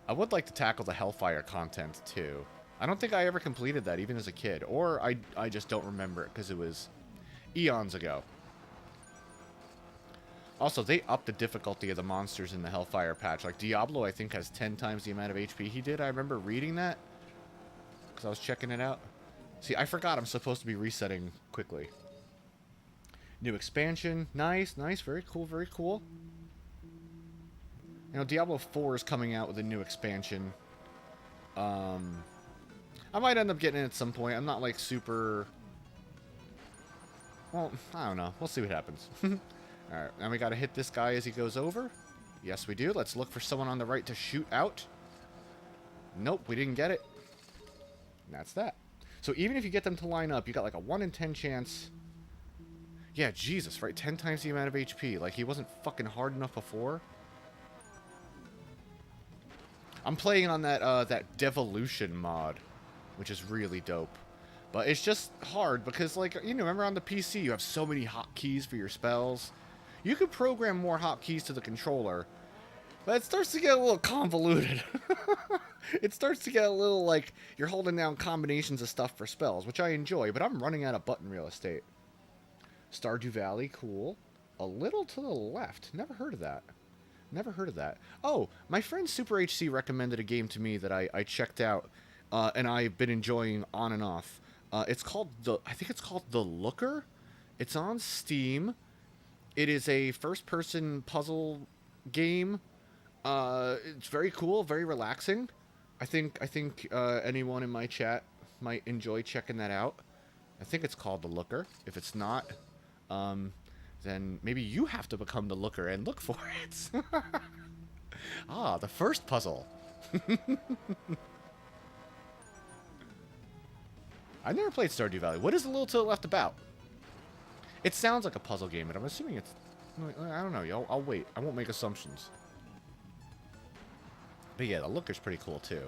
I would like to tackle the Hellfire content, too. I don't think I ever completed that, even as a kid. Or I just don't remember it, because it was eons ago. Also, they upped the difficulty of the monsters in the Hellfire patch. Like, Diablo, I think, has 10 times the amount of HP he did. I remember reading that, because I was checking it out. See, I forgot I'm supposed to be resetting quickly. New expansion. Nice. Very cool. You know, Diablo 4 is coming out with a new expansion. I might end up getting it at some point. I'm not, like, super... Well, I don't know. We'll see what happens. Alright, now we gotta hit this guy as he goes over. Yes, we do. Let's look for someone on the right to shoot out. Nope, we didn't get it. And that's that. So even if you get them to line up, you got like a 1 in 10 chance... Yeah, Jesus, right? 10 times the amount of HP. Like, he wasn't fucking hard enough before. I'm playing on that Devolution mod, which is really dope. But it's just hard because, like, you know, remember on the PC, you have so many hotkeys for your spells. You could program more hotkeys to the controller, but it starts to get a little convoluted. It starts to get a little, like, you're holding down combinations of stuff for spells, which I enjoy, but I'm running out of button real estate. Stardew Valley, cool. A little to the left. Never heard of that. Oh, my friend Super HC recommended a game to me that I checked out, and I've been enjoying on and off. It's called I think it's called The Looker. It's on Steam. It is a first-person puzzle game. It's very cool, very relaxing. I think anyone in my chat might enjoy checking that out. I think it's called The Looker. If it's not, then maybe you have to become the Looker and look for it. Ah, the first puzzle. I never played Stardew Valley. What is A Little to the Left about? It sounds like a puzzle game, but I'm assuming it's... I don't know, yo. I'll wait. I won't make assumptions. But yeah, the Looker's pretty cool, too.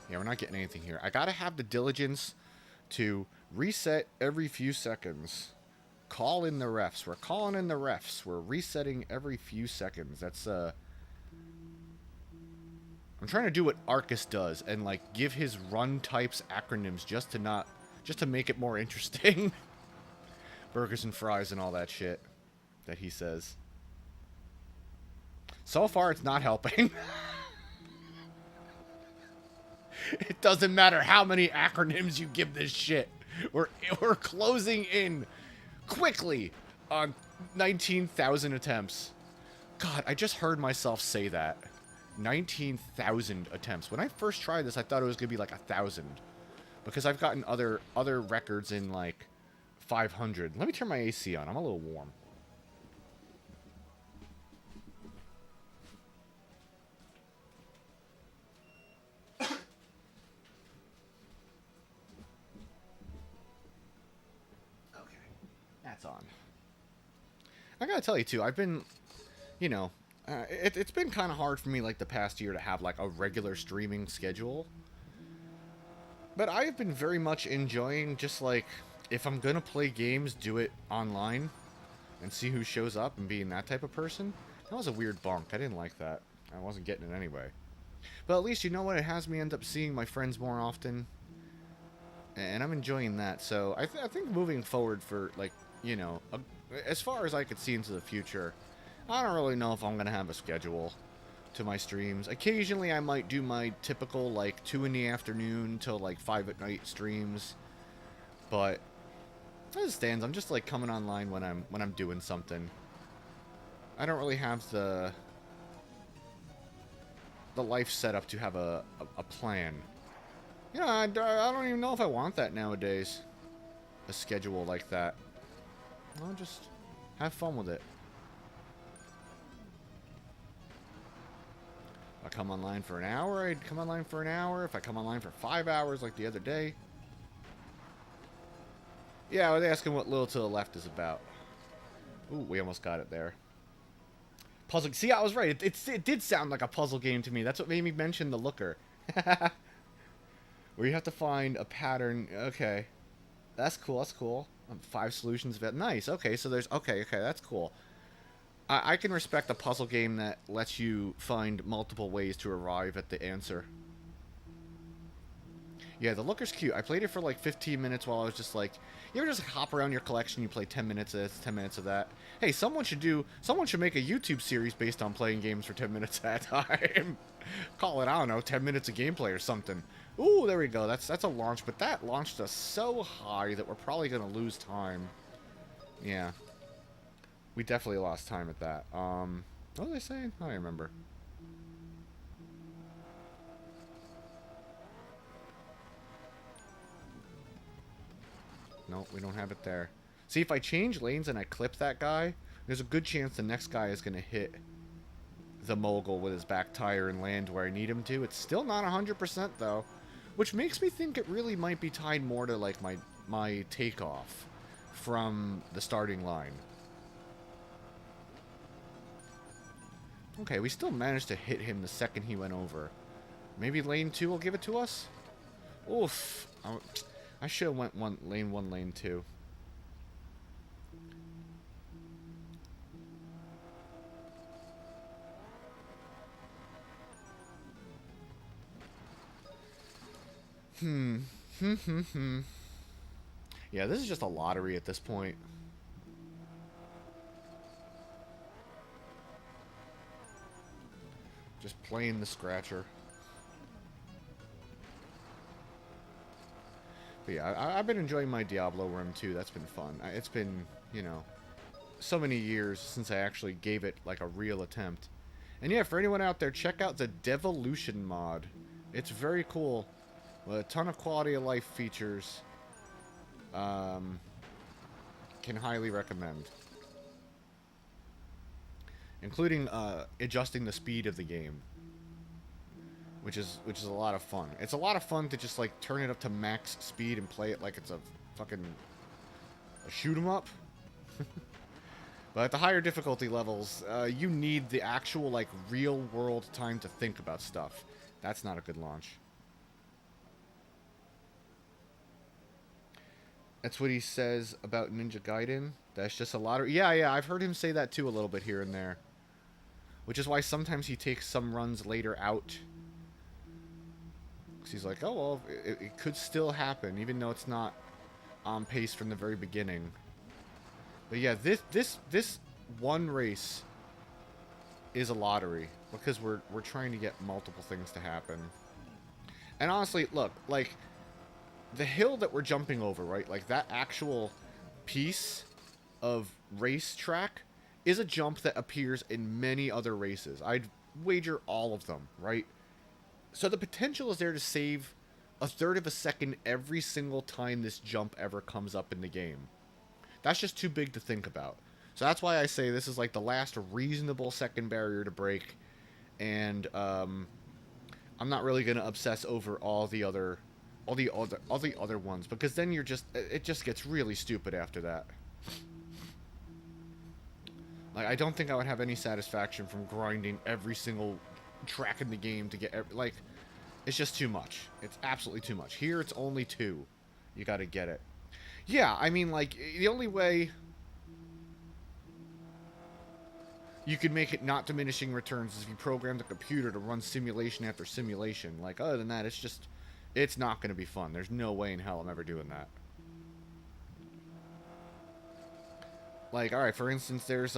Yeah, we're not getting anything here. I gotta have the diligence to reset every few seconds. Call in the refs. We're calling in the refs. We're resetting every few seconds. That's, I'm trying to do what Arcus does and, like, give his run types acronyms just to make it more interesting. Burgers and fries and all that shit that he says. So far, it's not helping. It doesn't matter how many acronyms you give this shit. We're closing in quickly on 19,000 attempts. God, I just heard myself say that. 19,000 attempts. When I first tried this, I thought it was going to be like 1,000. Because I've gotten other records in like 500. Let me turn my AC on. I'm a little warm. That's on. I gotta tell you, too, I've been, you know, it's been kind of hard for me, like, the past year to have, like, a regular streaming schedule. But I have been very much enjoying just, like, if I'm gonna play games, do it online and see who shows up and being that type of person. That was a weird bonk. I didn't like that. I wasn't getting it anyway. But at least, you know what? It has me end up seeing my friends more often. And I'm enjoying that. So I think moving forward for, like, you know, as far as I could see into the future, I don't really know if I'm going to have a schedule to my streams. Occasionally I might do my typical, like, 2 in the afternoon till, like, 5 at night streams. But as it stands, I'm just, like, coming online when I'm doing something. I don't really have the life set up to have a plan. You know, I don't even know if I want that nowadays. A schedule like that. I'll just have fun with it. If I come online for an hour, I'd come online for an hour. If I come online for 5 hours like the other day. Yeah, I was asking what Little to the Left is about. Ooh, we almost got it there. Puzzle. See, I was right. It did sound like a puzzle game to me. That's what made me mention the Looker. Where you have to find a pattern. Okay. That's cool. That's cool. 5 solutions. Nice. Okay, so there's... Okay, that's cool. I can respect a puzzle game that lets you find multiple ways to arrive at the answer. Yeah, the Looker's cute. I played it for like 15 minutes while I was just like... You ever just hop around your collection, you play 10 minutes of this, 10 minutes of that? Hey, someone should make a YouTube series based on playing games for 10 minutes at a time. Call it, I don't know, 10 minutes of gameplay or something. Ooh, there we go. That's a launch, but that launched us so high that we're probably going to lose time. Yeah. We definitely lost time at that. What was I saying? I don't remember. Nope, we don't have it there. See, if I change lanes and I clip that guy, there's a good chance the next guy is going to hit the mogul with his back tire and land where I need him to. It's still not 100% though, which makes me think it really might be tied more to like my takeoff from the starting line. Okay, we still managed to hit him the second he went over. Maybe lane 2 will give it to us? Oof. I should have went lane 1, lane 2. Yeah, this is just a lottery at this point. Just playing the scratcher. But yeah, I've been enjoying my Diablo Rim too. That's been fun. It's been, you know, so many years since I actually gave it like a real attempt. And yeah, for anyone out there, check out the Devolution mod. It's very cool. with a ton of quality of life features. Can highly recommend. Including adjusting the speed of the game. Which is a lot of fun. It's a lot of fun to just like turn it up to max speed and play it like it's a fucking shoot 'em up. But at the higher difficulty levels, you need the actual like real world time to think about stuff. That's not a good launch. That's what he says about Ninja Gaiden. That's just a lot of... Yeah, I've heard him say that too a little bit here and there. Which is why sometimes he takes some runs later out. Because he's like, oh, well, it could still happen, even though it's not on pace from the very beginning. But yeah, this one race is a lottery. Because we're trying to get multiple things to happen. And honestly, look, like... the hill that we're jumping over, right? Like, that actual piece of racetrack is a jump that appears in many other races. I'd wager all of them, right? So the potential is there to save a third of a second every single time this jump ever comes up in the game. That's just too big to think about. So that's why I say this is like the last reasonable second barrier to break. And I'm not really going to obsess over all the other ones, because then it just gets really stupid after that. Like, I don't think I would have any satisfaction from grinding every single track in the game to get like, it's just too much. It's absolutely too much. Here it's only 2. You got to get it. Yeah, I mean, like, the only way you could make it not diminishing returns is if you program the computer to run simulation after simulation. Like, other than that, it's not going to be fun. There's no way in hell I'm ever doing that. Like, alright, for instance, there's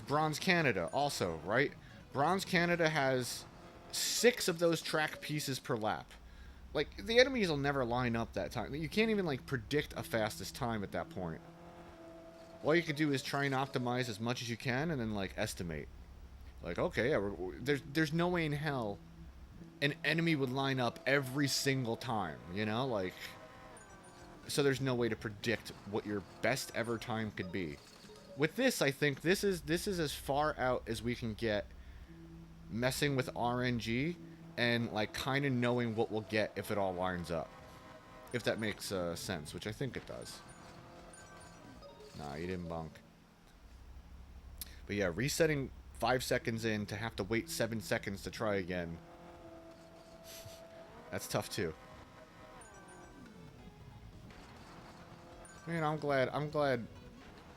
Bronze Canada also, right? Bronze Canada has 6 of those track pieces per lap. Like, the enemies will never line up that time. You can't even, like, predict a fastest time at that point. All you can do is try and optimize as much as you can and then, like, estimate. Like, okay, yeah, there's no way in hell an enemy would line up every single time, you know? Like, so there's no way to predict what your best ever time could be. With this, I think this is as far out as we can get messing with RNG and, like, kind of knowing what we'll get if it all lines up. If that makes sense, which I think it does. Nah, you didn't bonk. But yeah, resetting 5 seconds in to have to wait 7 seconds to try again. That's tough too. Man, I'm glad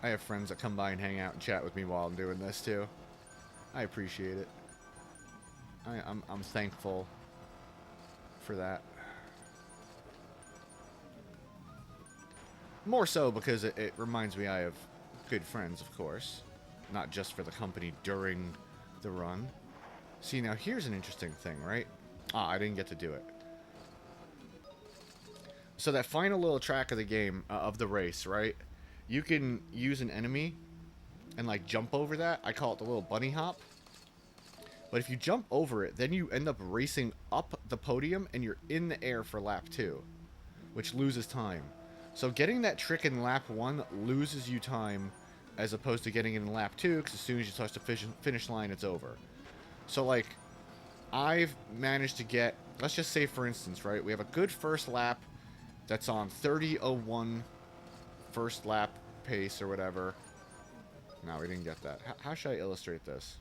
I have friends that come by and hang out and chat with me while I'm doing this too. I appreciate it. I'm thankful for that. More so because it reminds me I have good friends, of course. Not just for the company during the run. See, now here's an interesting thing, right? Ah, I didn't get to do it. So that final little track of the game, of the race, right? You can use an enemy and, like, jump over that. I call it the little bunny hop. But if you jump over it, then you end up racing up the podium and you're in the air for lap 2. Which loses time. So getting that trick in lap 1 loses you time as opposed to getting it in lap 2, because as soon as you touch the finish line, it's over. So, like, I've managed to get, let's just say, for instance, right? We have a good first lap that's on 30:01 first lap pace or whatever. No, we didn't get that. How should I illustrate this?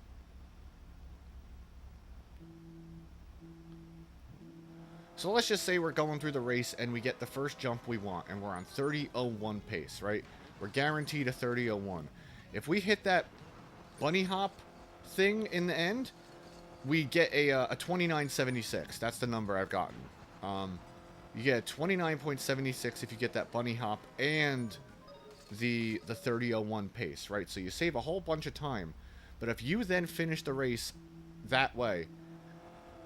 So let's just say we're going through the race and we get the first jump we want and we're on 30:01 pace, right? We're guaranteed a 30:01. If we hit that bunny hop thing in the end, we get a 29.76. That's the number I've gotten. You get 29.76 if you get that bunny hop and the 30:01 pace, right? So you save a whole bunch of time. But if you then finish the race that way,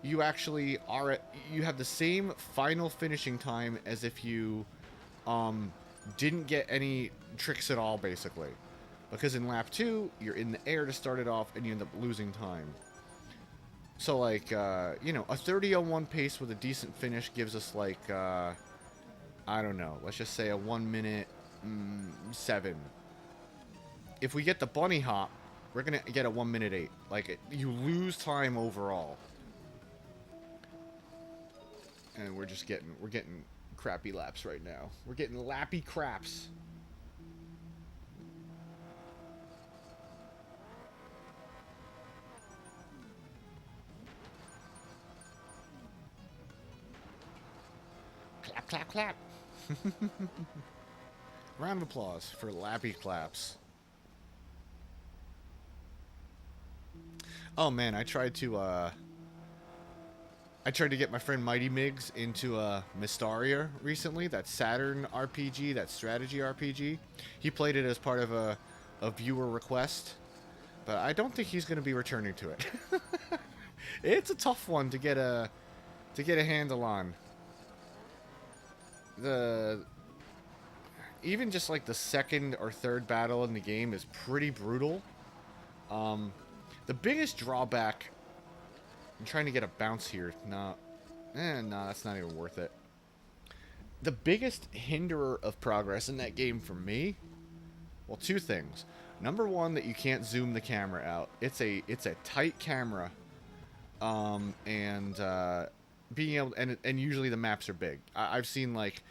you actually you have the same final finishing time as if you didn't get any tricks at all, basically. Because in lap 2, you're in the air to start it off and you end up losing time. So, like, you know, a 30:01 pace with a decent finish gives us, like, I don't know, let's just say a 1 minute 7. If we get the bunny hop, we're going to get a 1 minute 8. Like, you lose time overall. And we're getting crappy laps right now. We're getting lappy craps. Clap, clap, clap. Round of applause for lappy claps. Oh man, I tried to get my friend Mighty Migs into Mystaria recently, that Saturn RPG, that strategy RPG. He played it as part of a viewer request, but I don't think he's going to be returning to it. It's a tough one to get a handle on. Even just like the second or third battle in the game is pretty brutal. The biggest drawback, I'm trying to get a bounce here. No, that's not even worth it. The biggest hinderer of progress in that game for me, well, two things. Number one, that you can't zoom the camera out. It's a tight camera, and being able, and usually the maps are big. I've seen, like,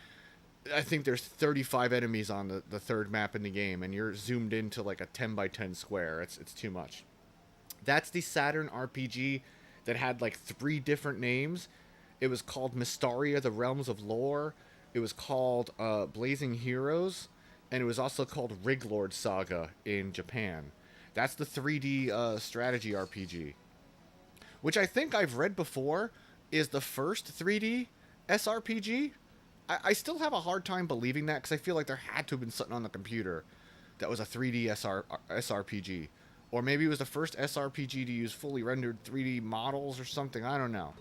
I think there's 35 enemies on the third map in the game, and you're zoomed into like a 10 by 10 square. It's too much. That's the Saturn RPG that had like 3 different names. It was called Mystaria: The Realms of Lore. It was called Blazing Heroes, and it was also called Riglord Saga in Japan. That's the 3D strategy RPG, which I think I've read before is the first 3D SRPG. I still have a hard time believing that, because I feel like there had to have been something on the computer that was a 3D SRPG. Or maybe it was the first SRPG to use fully rendered 3D models or something. I don't know.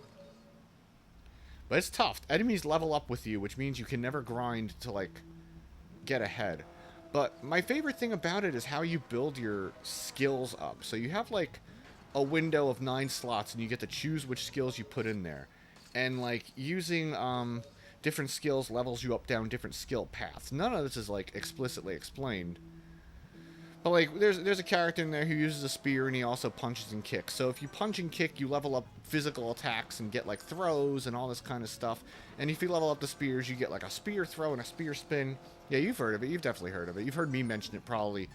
But it's tough. Enemies level up with you, which means you can never grind to, like, get ahead. But my favorite thing about it is how you build your skills up. So you have, like, a window of 9 slots, and you get to choose which skills you put in there. And, like, using different skills levels you up down different skill paths. None of this is, like, explicitly explained. But, like, there's a character in there who uses a spear, and he also punches and kicks. So if you punch and kick, you level up physical attacks and get, like, throws and all this kind of stuff. And if you level up the spears, you get, like, a spear throw and a spear spin. Yeah, you've heard of it. You've definitely heard of it. You've heard me mention it probably.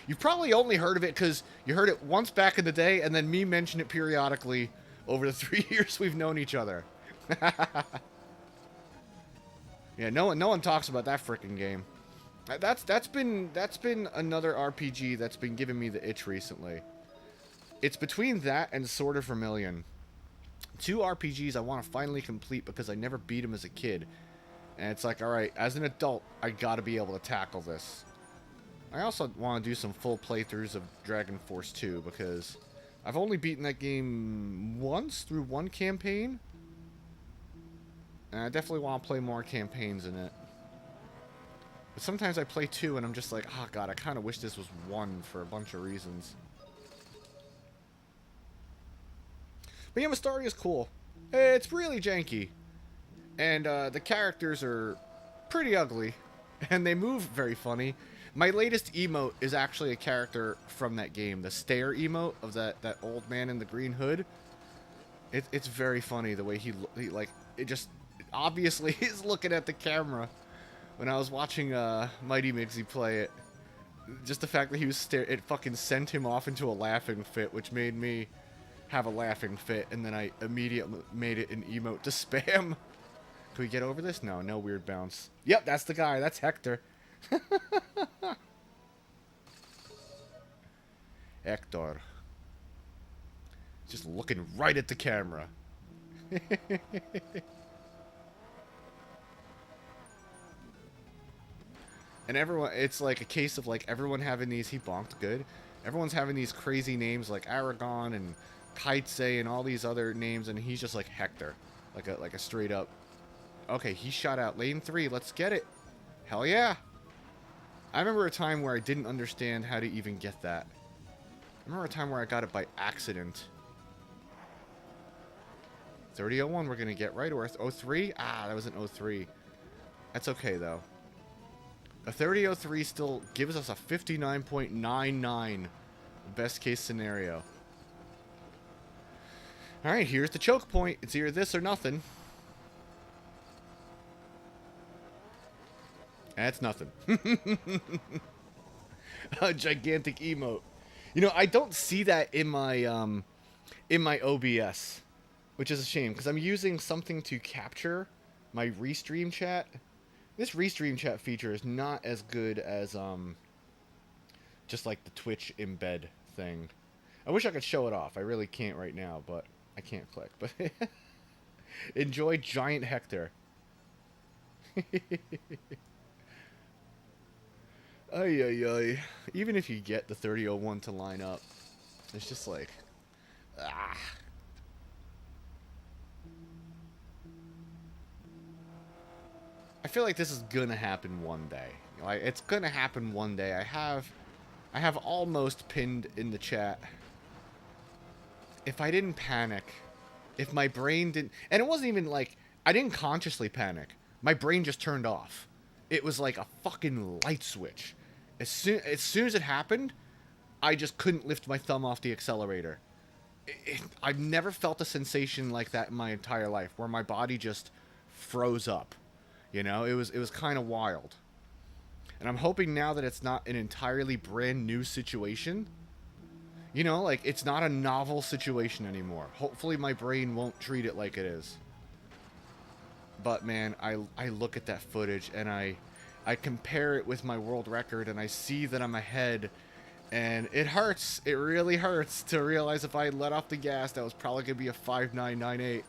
You've probably only heard of it because you heard it once back in the day, and then me mention it periodically over the 3 years we've known each other. Yeah, no one talks about that freaking game. That's been another RPG that's been giving me the itch recently. It's between that and Sword of Vermilion. 2 RPGs I want to finally complete because I never beat them as a kid. And it's like, alright, as an adult, I gotta be able to tackle this. I also want to do some full playthroughs of Dragon Force 2 because I've only beaten that game once through one campaign. And I definitely want to play more campaigns in it. But sometimes I play 2 and I'm just like, oh god, I kind of wish this was 1 for a bunch of reasons. But yeah, Mystaria is cool. It's really janky. And the characters are pretty ugly. And they move very funny. My latest emote is actually a character from that game. The stare emote of that old man in the green hood. It's very funny the way he like, it just obviously he's looking at the camera. When I was watching Mighty Migsy play it, just the fact that he was it fucking sent him off into a laughing fit, which made me have a laughing fit, and then I immediately made it an emote to spam. Can we get over this? No weird bounce. Yep, that's the guy. That's Hector. Hector. Just looking right at the camera. And everyone, it's like a case of like everyone having these, he bonked good. Everyone's having these crazy names like Aragon and Kaitse and all these other names, and he's just like Hector. Like a straight up, okay, he shot out lane 3, let's get it. Hell yeah. I remember a time where I didn't understand how to even get that. I remember a time where I got it by accident. 3001 we're going to get right, or 03? Ah, that was an 03. That's okay, though. A 3003 still gives us a 59.99 best case scenario. Alright, here's the choke point. It's either this or nothing. That's nothing. A gigantic emote. You know, I don't see that in my OBS, which is a shame, because I'm using something to capture my restream chat. This restream chat feature is not as good as just like the Twitch embed thing. I wish I could show it off. I really can't right now, but I can't click. But enjoy Giant Hector. Ay, ay, ay. Even if you get the 3001 to line up, it's just like, ah. I feel like this is gonna happen one day. Like, it's gonna happen one day. I have almost pinned in the chat. If I didn't panic, if my brain didn't, and it wasn't even like I didn't consciously panic. My brain just turned off. It was like a fucking light switch. As soon as it happened, I just couldn't lift my thumb off the accelerator. I've never felt a sensation like that in my entire life, where my body just froze up. You know, it was kind of wild. And I'm hoping now that it's not an entirely brand new situation. You know, like, it's not a novel situation anymore. Hopefully my brain won't treat it like it is. But man, I look at that footage and I compare it with my world record and I see that I'm ahead, and it hurts. It really hurts to realize if I let off the gas, that was probably going to be a 5998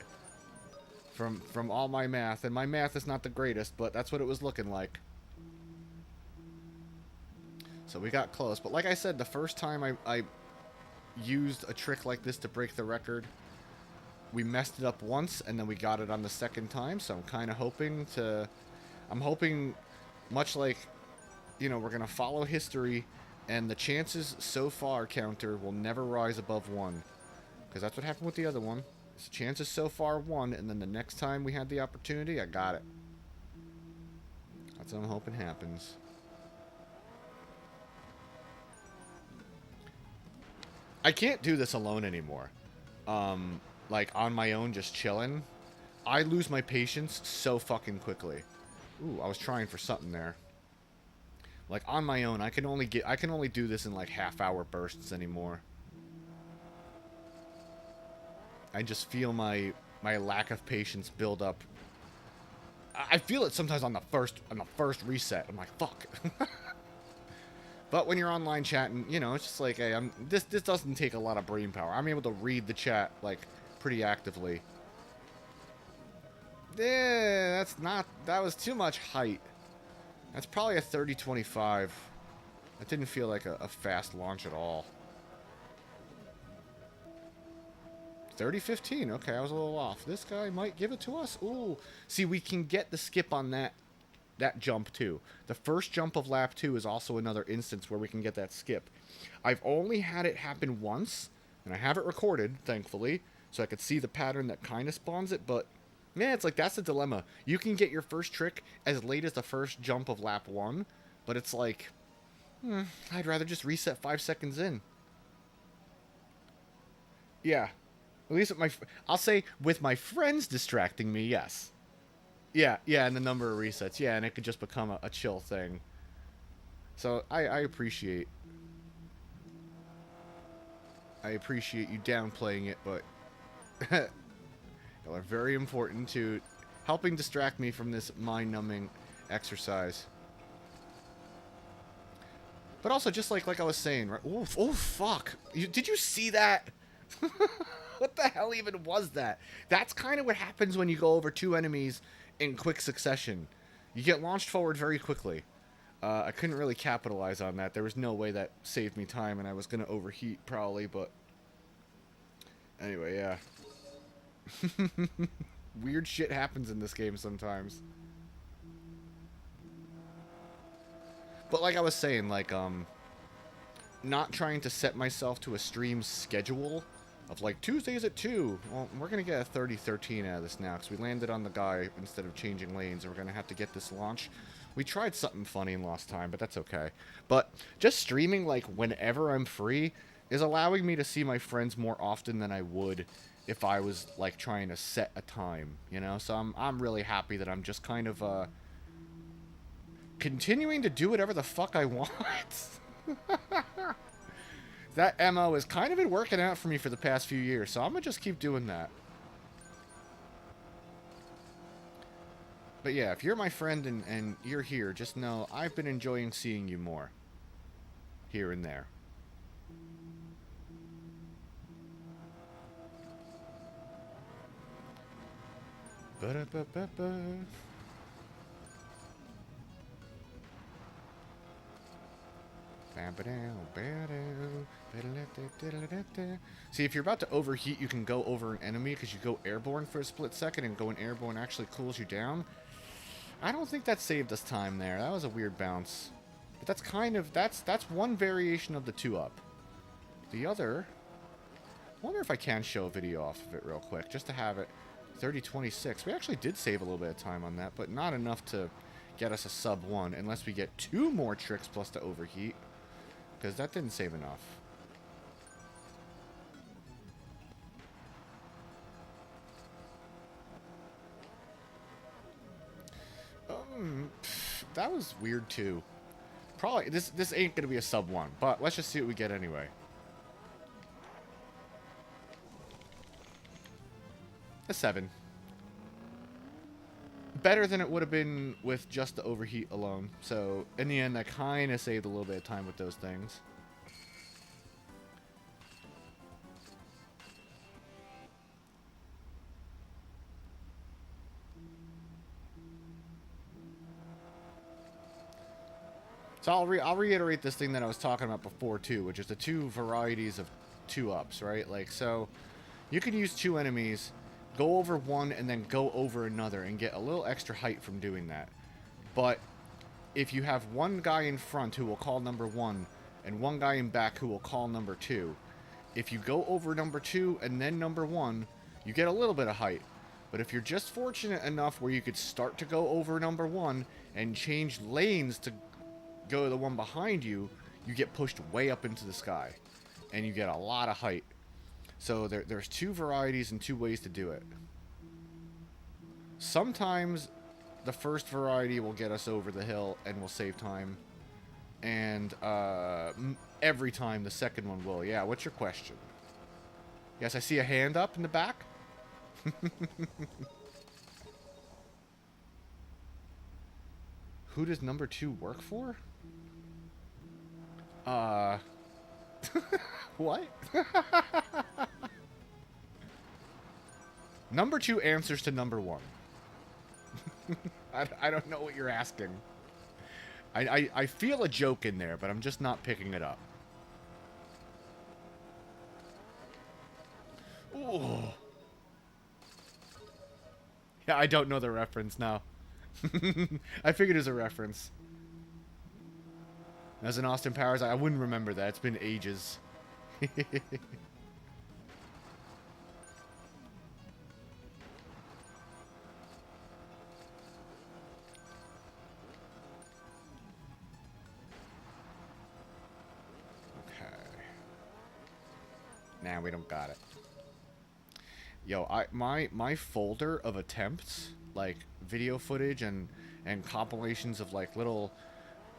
from all my math. And my math is not the greatest, but that's what it was looking like. So we got close. But like I said, the first time I used a trick like this to break the record, we messed it up once, and then we got it on the second time. So I'm kind of hoping I'm hoping, much like, you know, we're going to follow history, and the chances so far counter will never rise above 1. Because that's what happened with the other one. The chances so far 1, and then the next time we had the opportunity, I got it. That's what I'm hoping happens. I can't do this alone anymore. Like, on my own, just chilling. I lose my patience so fucking quickly. Ooh, I was trying for something there. Like, on my own, I can only do this in, like, half-hour bursts anymore. I just feel my lack of patience build up. I feel it sometimes on the first reset. I'm like, fuck. But when you're online chatting, you know, it's just like, hey, this doesn't take a lot of brain power. I'm able to read the chat, like, pretty actively. Yeah, that was too much height. That's probably a 30-25. That didn't feel like a fast launch at all. 30-15. Okay, I was a little off. This guy might give it to us. Ooh. See, we can get the skip on that jump too. The first jump of lap 2 is also another instance where we can get that skip. I've only had it happen once, and I have it recorded, thankfully, so I could see the pattern that kind of spawns it, but man, it's like, that's the dilemma. You can get your first trick as late as the first jump of lap 1, but it's like, I'd rather just reset 5 seconds in. Yeah. At least I'll say with my friends distracting me, yes. Yeah, and the number of resets. Yeah, and it could just become a chill thing. So I appreciate you downplaying it, but y'all are very important to helping distract me from this mind-numbing exercise. But also, just like I was saying, right? Oh fuck! Did you see that? What the hell even was that? That's kind of what happens when you go over 2 enemies in quick succession. You get launched forward very quickly. I couldn't really capitalize on that. There was no way that saved me time, and I was going to overheat probably, but anyway, yeah. Weird shit happens in this game sometimes. But like I was saying, like, not trying to set myself to a stream schedule of like Tuesdays at 2. Well, we're going to get a 30-13 out of this now because we landed on the guy instead of changing lanes, and we're going to have to get this launch. We tried something funny and lost time, but that's okay. But just streaming like whenever I'm free is allowing me to see my friends more often than I would if I was like trying to set a time, you know? So I'm really happy that I'm just kind of continuing to do whatever the fuck I want. That MO has kind of been working out for me for the past few years, so I'm gonna just keep doing that. But yeah, if you're my friend and you're here, just know I've been enjoying seeing you more. Here and there. Ba-da-ba-ba-ba. See, if you're about to overheat, you can go over an enemy because you go airborne for a split second, and going airborne actually cools you down. I don't think that saved us time there. That was a weird bounce. But that's kind of, that's one variation of the 2-up. The other, I wonder if I can show a video off of it real quick, just to have it. 30-26. We actually did save a little bit of time on that, but not enough to get us a sub 1, unless we get 2 more tricks plus to overheat. Because that didn't save enough. That was weird too. Probably, this ain't gonna be a sub 1, but let's just see what we get anyway. A 7. Better than it would have been with just the overheat alone. So, in the end, I kind of saved a little bit of time with those things. So I'll reiterate this thing that I was talking about before too, which is the 2 varieties of 2-ups, right? Like, so you can use 2 enemies, go over one, and then go over another, and get a little extra height from doing that. But if you have one guy in front who will call number 1, and one guy in back who will call number 2, if you go over number 2 and then number 1, you get a little bit of height. But if you're just fortunate enough where you could start to go over number 1 and change lanes to go to the one behind you, you get pushed way up into the sky. And you get a lot of height. So there's 2 varieties and 2 ways to do it. Sometimes the first variety will get us over the hill and will save time. And every time the second one will. Yeah, what's your question? Yes, I see a hand up in the back. Who does number 2 work for? What? Number 2 answers to number 1. I don't know what you're asking. I feel a joke in there, but I'm just not picking it up. Ooh. Yeah, I don't know the reference now. I figured it was a reference. As in Austin Powers, I wouldn't remember that. It's been ages. Nah, we don't got it. Yo, my folder of attempts, like video footage and compilations of like little,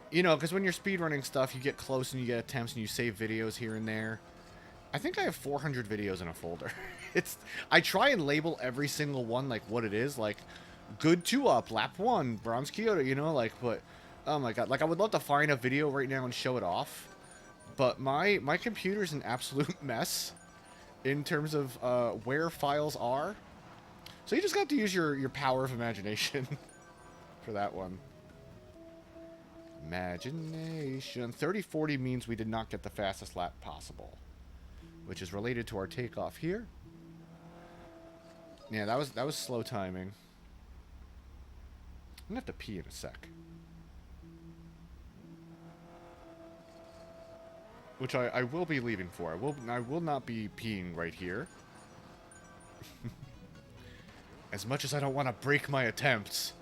you know, because when you're speedrunning stuff, you get close and you get attempts and you save videos here and there. I think I have 400 videos in a folder. I try and label every single one like what it is, like good 2-up, lap 1, bronze Kyoto, you know, like, but oh my god, like I would love to find a video right now and show it off, but my computer's an absolute mess in terms of where files are. So you just got to use your power of imagination for that one. Imagination. 30-40 means we did not get the fastest lap possible, which is related to our takeoff here. Yeah, that was slow timing. I'm gonna have to pee in a sec. which I will be leaving for. I will not be peeing right here. As much as I don't want to break my attempts.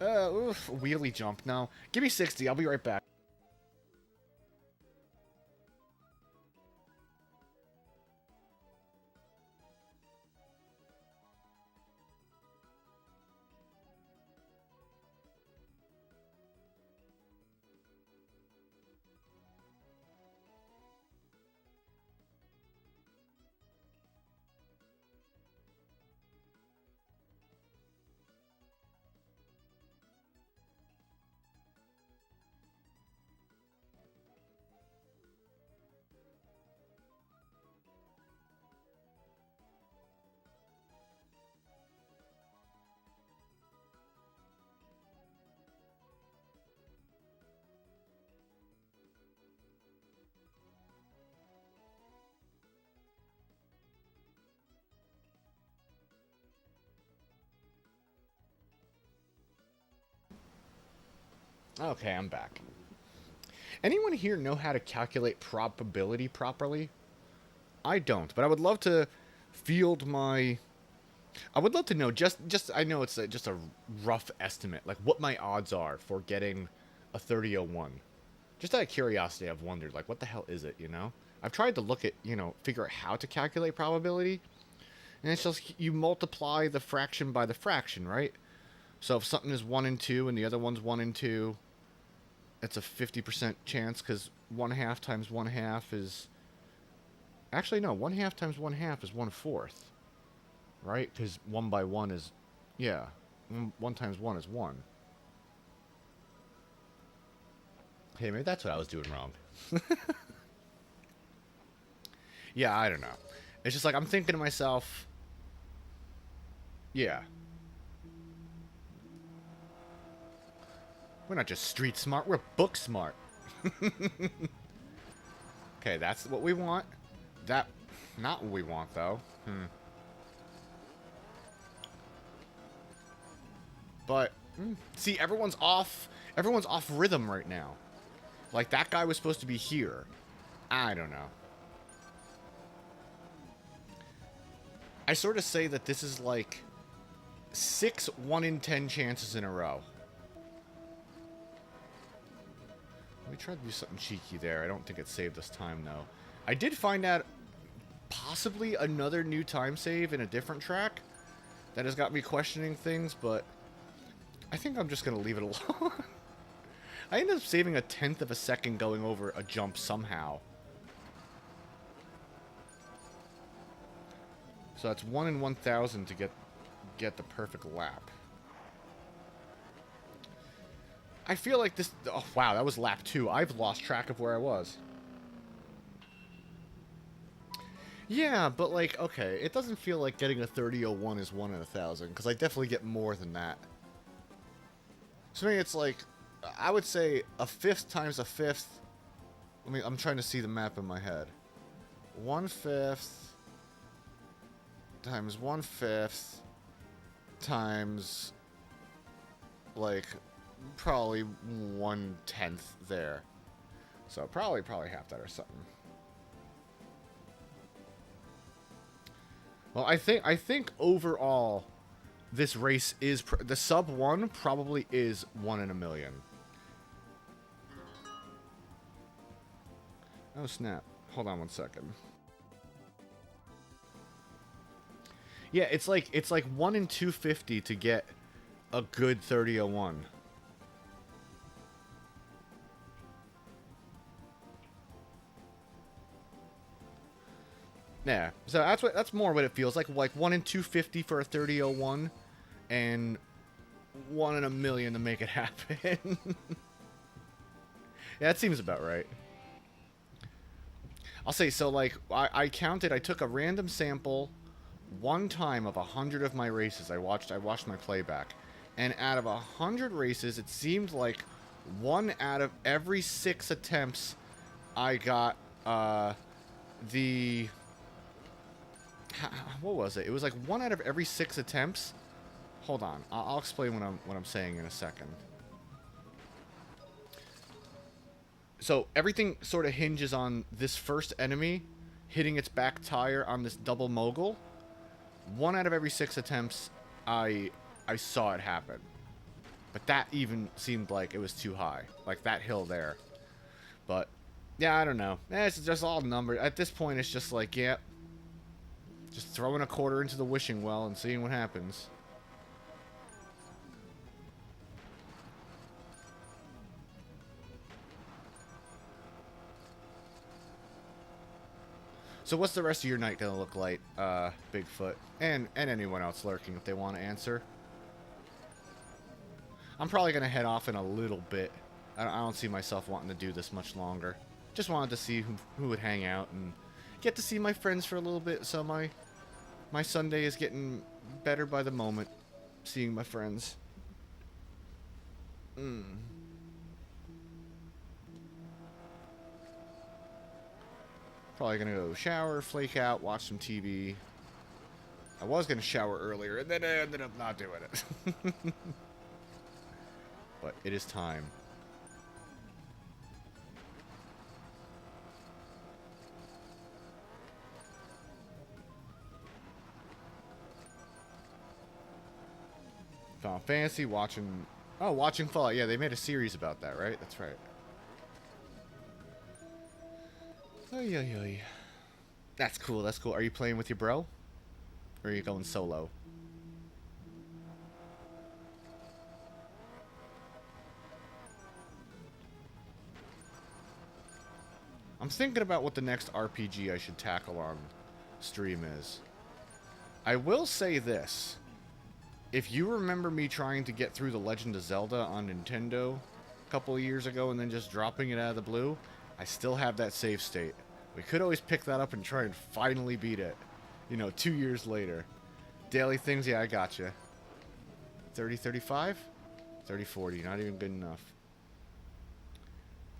Oof, wheelie jump. No. Give me 60. I'll be right back. Okay, I'm back. Anyone here know how to calculate probability properly? I don't, but I would love to field my... I would love to know, I know it's just a rough estimate, like what my odds are for getting a 3001. Just out of curiosity, I've wondered, like, what the hell is it, you know? I've tried to look at, figure out how to calculate probability, and it's just you multiply the fraction by the fraction, right? So if something is 1 and 2 and the other one's 1 and 2, it's a 50% chance, because 1/2 times 1/2 is... Actually, no, 1/2 times 1/2 is 1/4. Right? Because 1 by 1 is... Yeah. 1 times 1 is 1. Hey, maybe that's what I was doing wrong. Yeah, I don't know. It's just like, I'm thinking to myself... Yeah. We're not just street smart, we're book smart. Okay, that's what we want. That... Not what we want, though. But, see, everyone's off rhythm right now. Like, that guy was supposed to be here. I don't know. I sort of say that this is like 6 1 in 10 chances in a row. Let me try to do something cheeky there. I don't think it saved us time, though. I did find out possibly another new time save in a different track that has got me questioning things, but I think I'm just going to leave it alone. I ended up saving 1/10 of a second going over a jump somehow. So that's 1 in 1,000 to get the perfect lap. I feel like this... Oh, wow, that was lap 2. I've lost track of where I was. Yeah, but, like, okay, it doesn't feel like getting a 3001 is 1 in 1,000, because I definitely get more than that. So maybe it's like, I would say a 5th times a 5th... I'm trying to see the map in my head. 1/5 times 1/5 times, like, probably 1/10 there. So probably half that or something. Well, I think overall, this race is... the sub 1 probably is 1 in a million. Oh, snap. Hold on one second. Yeah, it's like 1 in 250 to get a good 3001. Yeah, so that's more what it feels like 1 in 250 for a 3001, and 1 in a million to make it happen. Yeah, that seems about right. I'll say, so, like, I counted, I took a random sample one time of 100 of my races. I watched my playback, and out of 100 races, it seemed like 1 out of every 6 attempts, I got, the... What was it? It was like 1 out of every 6 attempts. Hold on, I'll explain what I'm saying in a second. So everything sort of hinges on this first enemy hitting its back tire on this double mogul. 1 out of every 6 attempts, I saw it happen. But that even seemed like it was too high. Like that hill there. But, yeah, I don't know. It's just all numbers. At this point, it's just like, yeah. Just throwing a quarter into the wishing well and seeing what happens. So what's the rest of your night gonna look like, Bigfoot? And anyone else lurking if they want to answer. I'm probably gonna head off in a little bit. I don't see myself wanting to do this much longer. Just wanted to see who would hang out and get to see my friends for a little bit. So my Sunday is getting better by the moment. Seeing my friends. Probably gonna go shower, flake out, watch some TV. I was gonna shower earlier, and then I ended up not doing it. But it is time. Final Fantasy, watching... Oh, watching Fallout. Yeah, they made a series about that, right? That's right. Oy, oy, oy. That's cool, that's cool. Are you playing with your bro? Or are you going solo? I'm thinking about what the next RPG I should tackle on stream is. I will say this. If you remember me trying to get through The Legend of Zelda on Nintendo a couple of years ago and then just dropping it out of the blue, I still have that save state. We could always pick that up and try and finally beat it. You know, 2 years later. Daily things, yeah, I gotcha. 30-35? 30-40, not even good enough.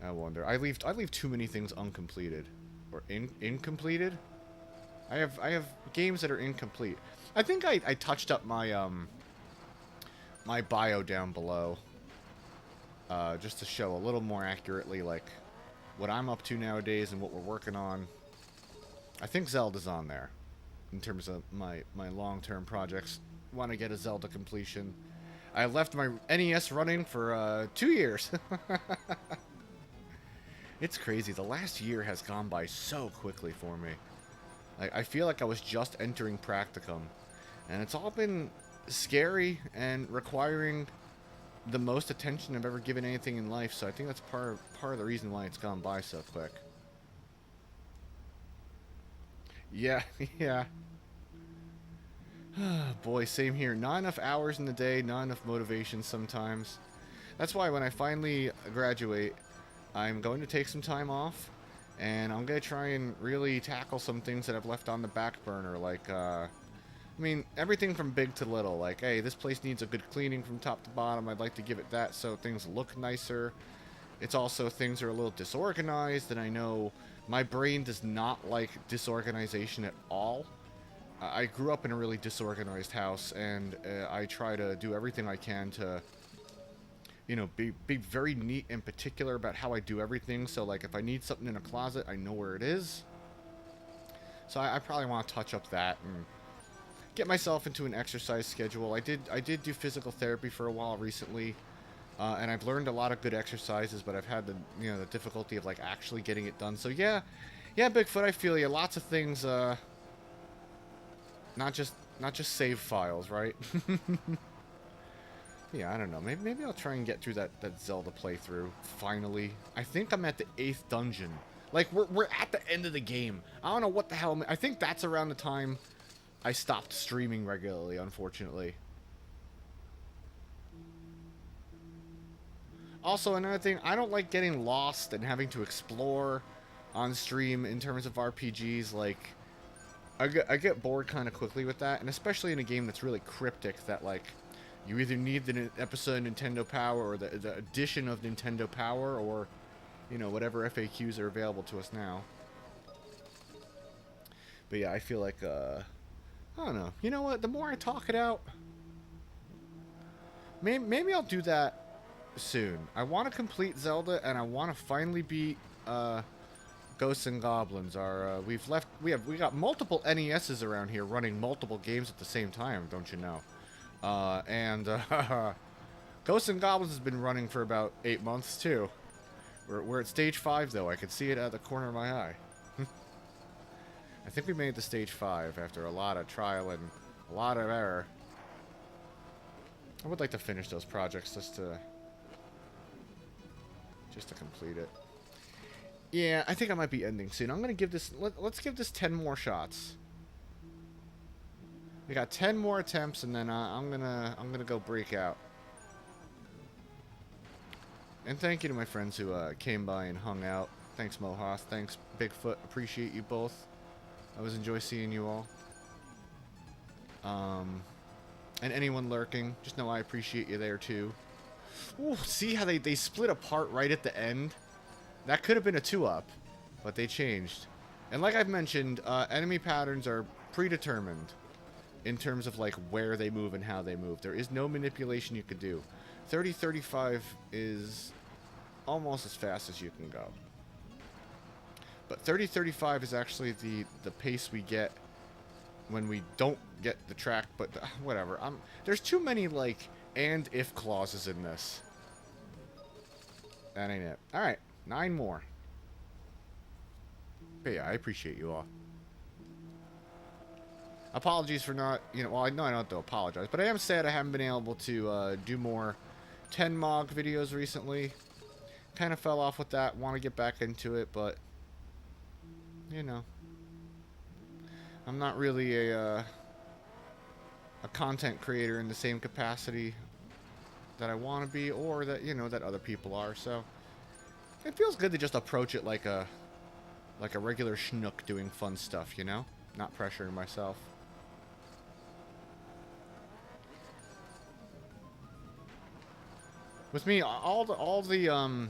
I wonder. I leave too many things uncompleted. Or incompleted? I have games that are incomplete. I think I touched up my my bio down below. Just to show a little more accurately like what I'm up to nowadays and what we're working on. I think Zelda's on there. In terms of my long-term projects. Want to get a Zelda completion. I left my NES running for 2 years. It's crazy. The last year has gone by so quickly for me. I feel like I was just entering practicum. And it's all been scary and requiring the most attention I've ever given anything in life. So I think that's part of the reason why it's gone by so quick. Yeah, yeah. Boy, same here. Not enough hours in the day, not enough motivation sometimes. That's why when I finally graduate, I'm going to take some time off, and I'm going to try and really tackle some things that I've left on the back burner, like, I mean, everything from big to little, like, hey, this place needs a good cleaning from top to bottom, I'd like to give it that so things look nicer. It's also things are a little disorganized, and I know my brain does not like disorganization at all. I grew up in a really disorganized house, and I try to do everything I can to, you know, be very neat and particular about how I do everything. So, like, if I need something in a closet, I know where it is. So I probably want to touch up that and get myself into an exercise schedule. I did do physical therapy for a while recently, and I've learned a lot of good exercises, but I've had the the difficulty of like actually getting it done. So yeah, Bigfoot, I feel you. Lots of things. Not just save files, right? Yeah, I don't know. Maybe I'll try and get through that Zelda playthrough finally. I think I'm at the 8th dungeon. Like we're at the end of the game. I don't know what the hell. I think that's around the time I stopped streaming regularly, unfortunately. Also, another thing, I don't like getting lost and having to explore on stream in terms of RPGs. Like, I get bored kind of quickly with that, and especially in a game that's really cryptic, that, like, you either need the episode of Nintendo Power or the addition of Nintendo Power or, you know, whatever FAQs are available to us now. But yeah, I feel like, I don't know. You know what? The more I talk it out, maybe I'll do that soon. I want to complete Zelda, and I want to finally beat Ghosts and Goblins. We got multiple NESs around here running multiple games at the same time, don't you know? Ghosts and Goblins has been running for about 8 months too. We're at stage 5 though. I can see it out of the corner of my eye. I think we made the stage 5 after a lot of trial and a lot of error. I would like to finish those projects just to complete it. Yeah, I think I might be ending soon. I'm gonna give this. Let's give this 10 more shots. We got 10 more attempts, and then I'm gonna go break out. And thank you to my friends who came by and hung out. Thanks, Mohas. Thanks, Bigfoot. Appreciate you both. I always enjoy seeing you all. And anyone lurking, just know I appreciate you there too. Ooh, see how they split apart right at the end? That could have been a 2-up, but they changed. And like I've mentioned, enemy patterns are predetermined in terms of like where they move and how they move. There is no manipulation you could do. 30-35 is almost as fast as you can go. But 30-35 is actually the pace we get when we don't get the track, but whatever. There's too many like and if clauses in this. That ain't it. Alright, 9 more. But yeah, I appreciate you all. Apologies for not, well, I know I don't have to apologize, but I am sad I haven't been able to do more 10 Mog videos recently. Kind of fell off with that, want to get back into it, but, I'm not really a content creator in the same capacity that I want to be, or that, that other people are, so it feels good to just approach it like a regular schnook doing fun stuff, not pressuring myself. With me, all the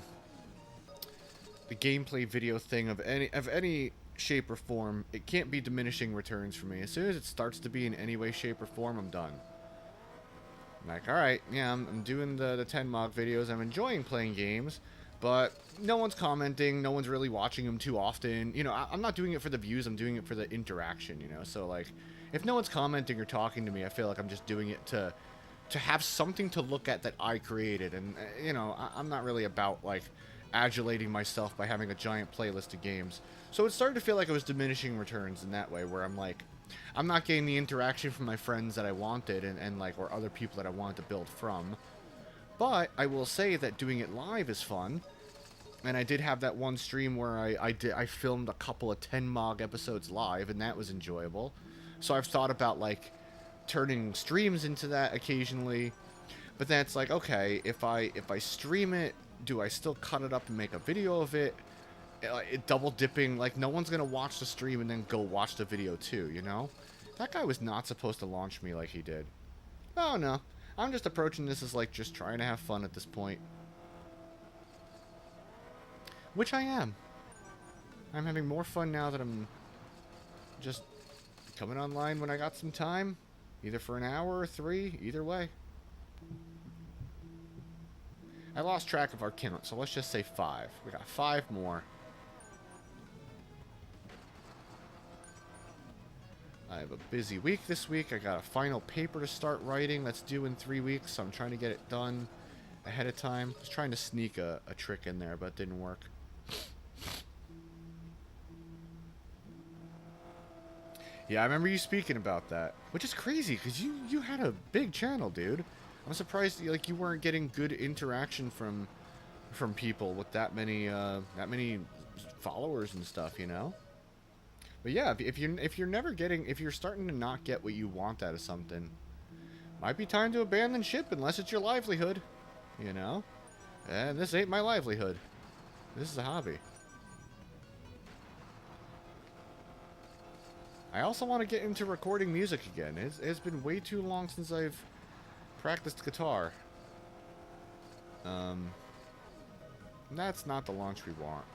gameplay video thing of any shape or form, it can't be diminishing returns for me. As soon as it starts to be in any way, shape, or form, I'm done. I'm like, alright, yeah, I'm doing the 10 Mog videos, I'm enjoying playing games, but no one's commenting, no one's really watching them too often. I'm not doing it for the views, I'm doing it for the interaction, so like, if no one's commenting or talking to me, I feel like I'm just doing it to have something to look at that I created, and, I'm not really about, like, adulating myself by having a giant playlist of games. So it started to feel like it was diminishing returns in that way, where I'm like, I'm not getting the interaction from my friends that I wanted, and like, or other people that I wanted to build from. But I will say that doing it live is fun, and I did have that one stream where I filmed a couple of 10 Mog episodes live, and that was enjoyable. So I've thought about, like, turning streams into that occasionally, but then it's like, okay, if I stream it, do I still cut it up and make a video of it? Double dipping, like, no one's gonna watch the stream and then go watch the video too, That guy was not supposed to launch me like he did. Oh no, I'm just approaching this as like just trying to have fun at this point, which I am. I'm having more fun now that I'm just coming online when I got some time, either for an hour or 3, either way. I lost track of our count, so let's just say 5. We got 5 more. I have a busy week this week. I got a final paper to start writing that's due in 3 weeks, so I'm trying to get it done ahead of time. I was trying to sneak a trick in there, but it didn't work. Yeah, I remember you speaking about that, which is crazy, because you had a big channel, dude. I'm surprised like you weren't getting good interaction from people with that many followers and stuff, But yeah, if you're starting to not get what you want out of something, might be time to abandon ship unless it's your livelihood, And this ain't my livelihood. This is a hobby. I also want to get into recording music again. It's been way too long since I've practiced guitar. That's not the launch we want.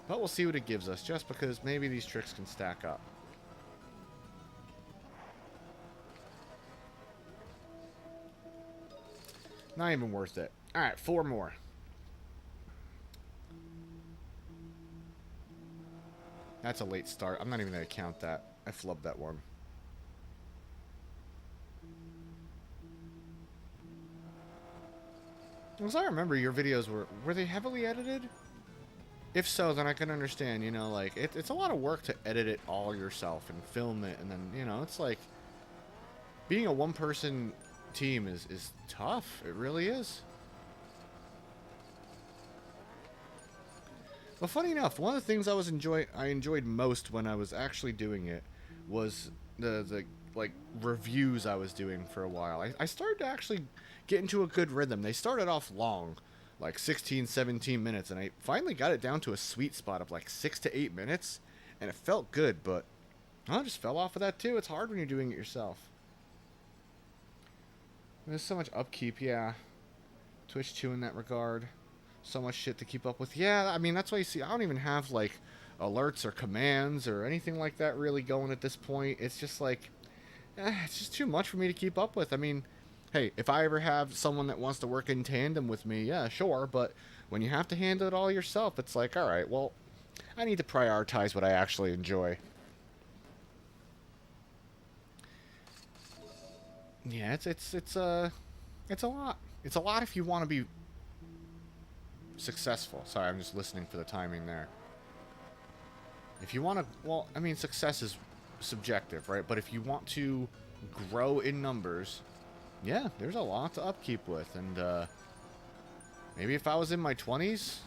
But we'll see what it gives us, just because maybe these tricks can stack up. Not even worth it. Alright, 4 more. That's a late start. I'm not even going to count that. I flubbed that one. As I remember, your videos were they heavily edited? If so, then I can understand, you know, like, it's a lot of work to edit it all yourself and film it, and then, you know, it's like, being a one-person team is tough. It really is. But funny enough, one of the things I enjoyed most when I was actually doing it was the like reviews I was doing for a while. I started to actually get into a good rhythm. They started off long, like 16, 17 minutes, and I finally got it down to a sweet spot of like 6 to 8 minutes, and it felt good, but I just fell off of that too. It's hard when you're doing it yourself. There's so much upkeep, yeah. Twitch too in that regard. So much shit to keep up with. Yeah, I mean, that's why you see, I don't even have, like, alerts or commands or anything like that really going at this point. It's just like, it's just too much for me to keep up with. I mean, hey, if I ever have someone that wants to work in tandem with me, yeah, sure, but when you have to handle it all yourself, it's like, alright, well, I need to prioritize what I actually enjoy. Yeah, it's a lot. It's a lot if you want to be successful. Sorry, I'm just listening for the timing there. If you want to, well, I mean, success is subjective, right? But if you want to grow in numbers, yeah, there's a lot to upkeep with. And maybe if I was in my 20s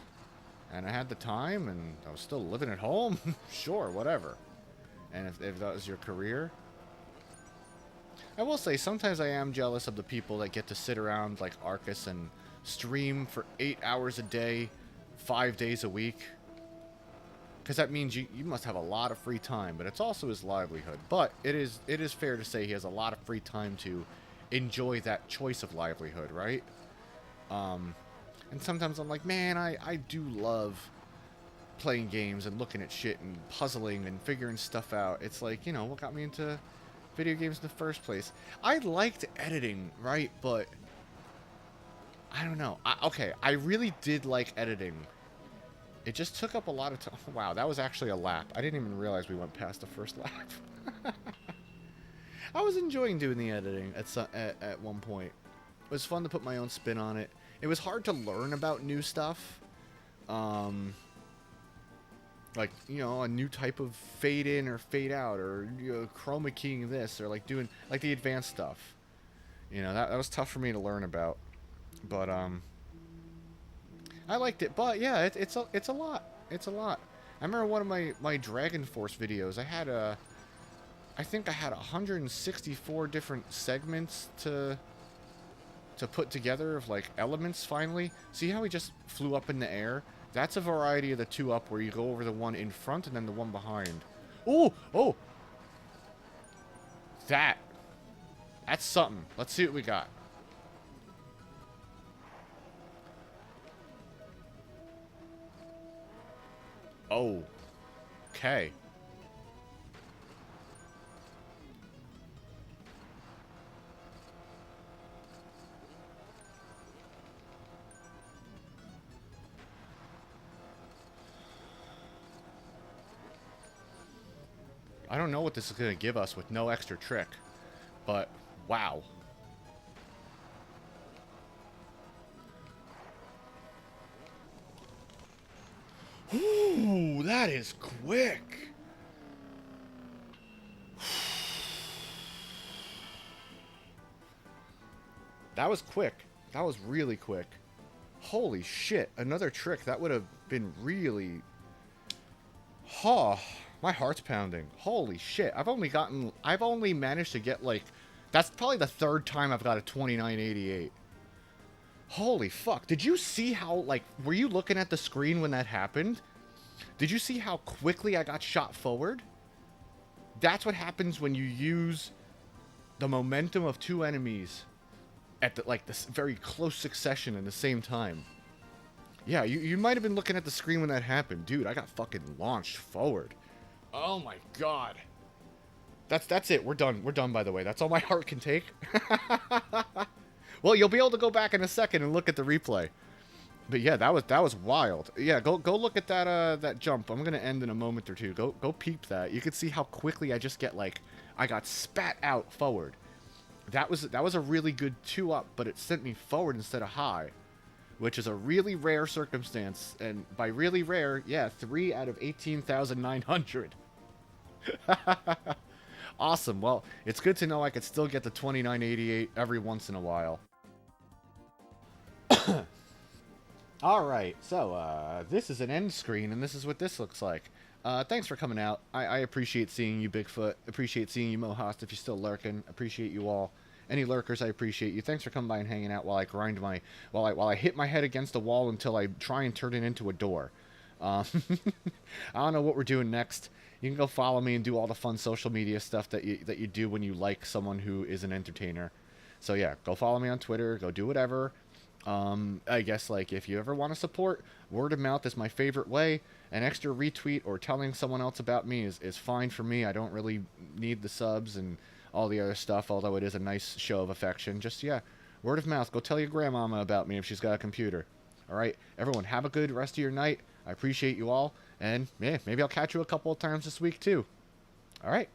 and I had the time and I was still living at home, sure, whatever. And if that was your career, I will say sometimes I am jealous of the people that get to sit around like Arcus and stream for 8 hours a day, 5 days a week. Because that means you must have a lot of free time, but it's also his livelihood. But it is fair to say he has a lot of free time to enjoy that choice of livelihood, right? And sometimes I'm like, man, I do love playing games and looking at shit and puzzling and figuring stuff out. It's like, you know, what got me into video games in the first place. I liked editing, right? But I don't know. Okay, I really did like editing. It just took up a lot of time. Wow, that was actually a lap. I didn't even realize we went past the first lap. I was enjoying doing the editing at one point. It was fun to put my own spin on it. It was hard to learn about new stuff. Like, you know, a new type of fade in or fade out, or, you know, chroma keying this, or like doing like the advanced stuff. You know, that was tough for me to learn about. But I liked it. But yeah, it's a lot. It's a lot. I remember one of my Dragon Force videos. I think I had 164 different segments to put together of like elements. Finally, see how he just flew up in the air? That's a variety of the 2 up, where you go over the one in front and then the one behind. Oh, that's something. Let's see what we got. Oh, okay. I don't know what this is going to give us with no extra trick, but wow. Ooh, that is quick. That was quick. That was really quick. Holy shit, another trick. That would have been really... Oh, my heart's pounding. Holy shit. I've only managed to get like... That's probably the 3rd time I've got a 2988. Holy fuck. Did you see how, like, were you looking at the screen when that happened? Did you see how quickly I got shot forward? That's what happens when you use the momentum of 2 enemies at the, like, this very close succession in the same time. Yeah, you might have been looking at the screen when that happened. Dude, I got fucking launched forward. Oh my god. That's it. We're done. We're done, by the way. That's all my heart can take. Well, you'll be able to go back in a second and look at the replay. But yeah, that was wild. Yeah, go look at that jump. I'm gonna end in a moment or two. Go peep that. You can see how quickly I just get I got spat out forward. That was a really good 2-up, but it sent me forward instead of high, which is a really rare circumstance. And by really rare, yeah, 3 out of 18,900. Awesome. Well, it's good to know I could still get the 2988 every once in a while. Alright, so, this is an end screen, and this is what this looks like. Thanks for coming out. I appreciate seeing you, Bigfoot. Appreciate seeing you, Mohast, if you're still lurking. Appreciate you all. Any lurkers, I appreciate you. Thanks for coming by and hanging out while I grind while I hit my head against the wall until I try and turn it into a door. I don't know what we're doing next. You can go follow me and do all the fun social media stuff that you do when you like someone who is an entertainer. So yeah, go follow me on Twitter. Go do whatever. I guess, if you ever want to support, word of mouth is my favorite way. An extra retweet or telling someone else about me is fine for me. I don't really need the subs and all the other stuff, although it is a nice show of affection. Just, yeah, word of mouth. Go tell your grandmama about me if she's got a computer. Alright, everyone, have a good rest of your night. I appreciate you all, and, yeah, maybe I'll catch you a couple of times this week, too. Alright.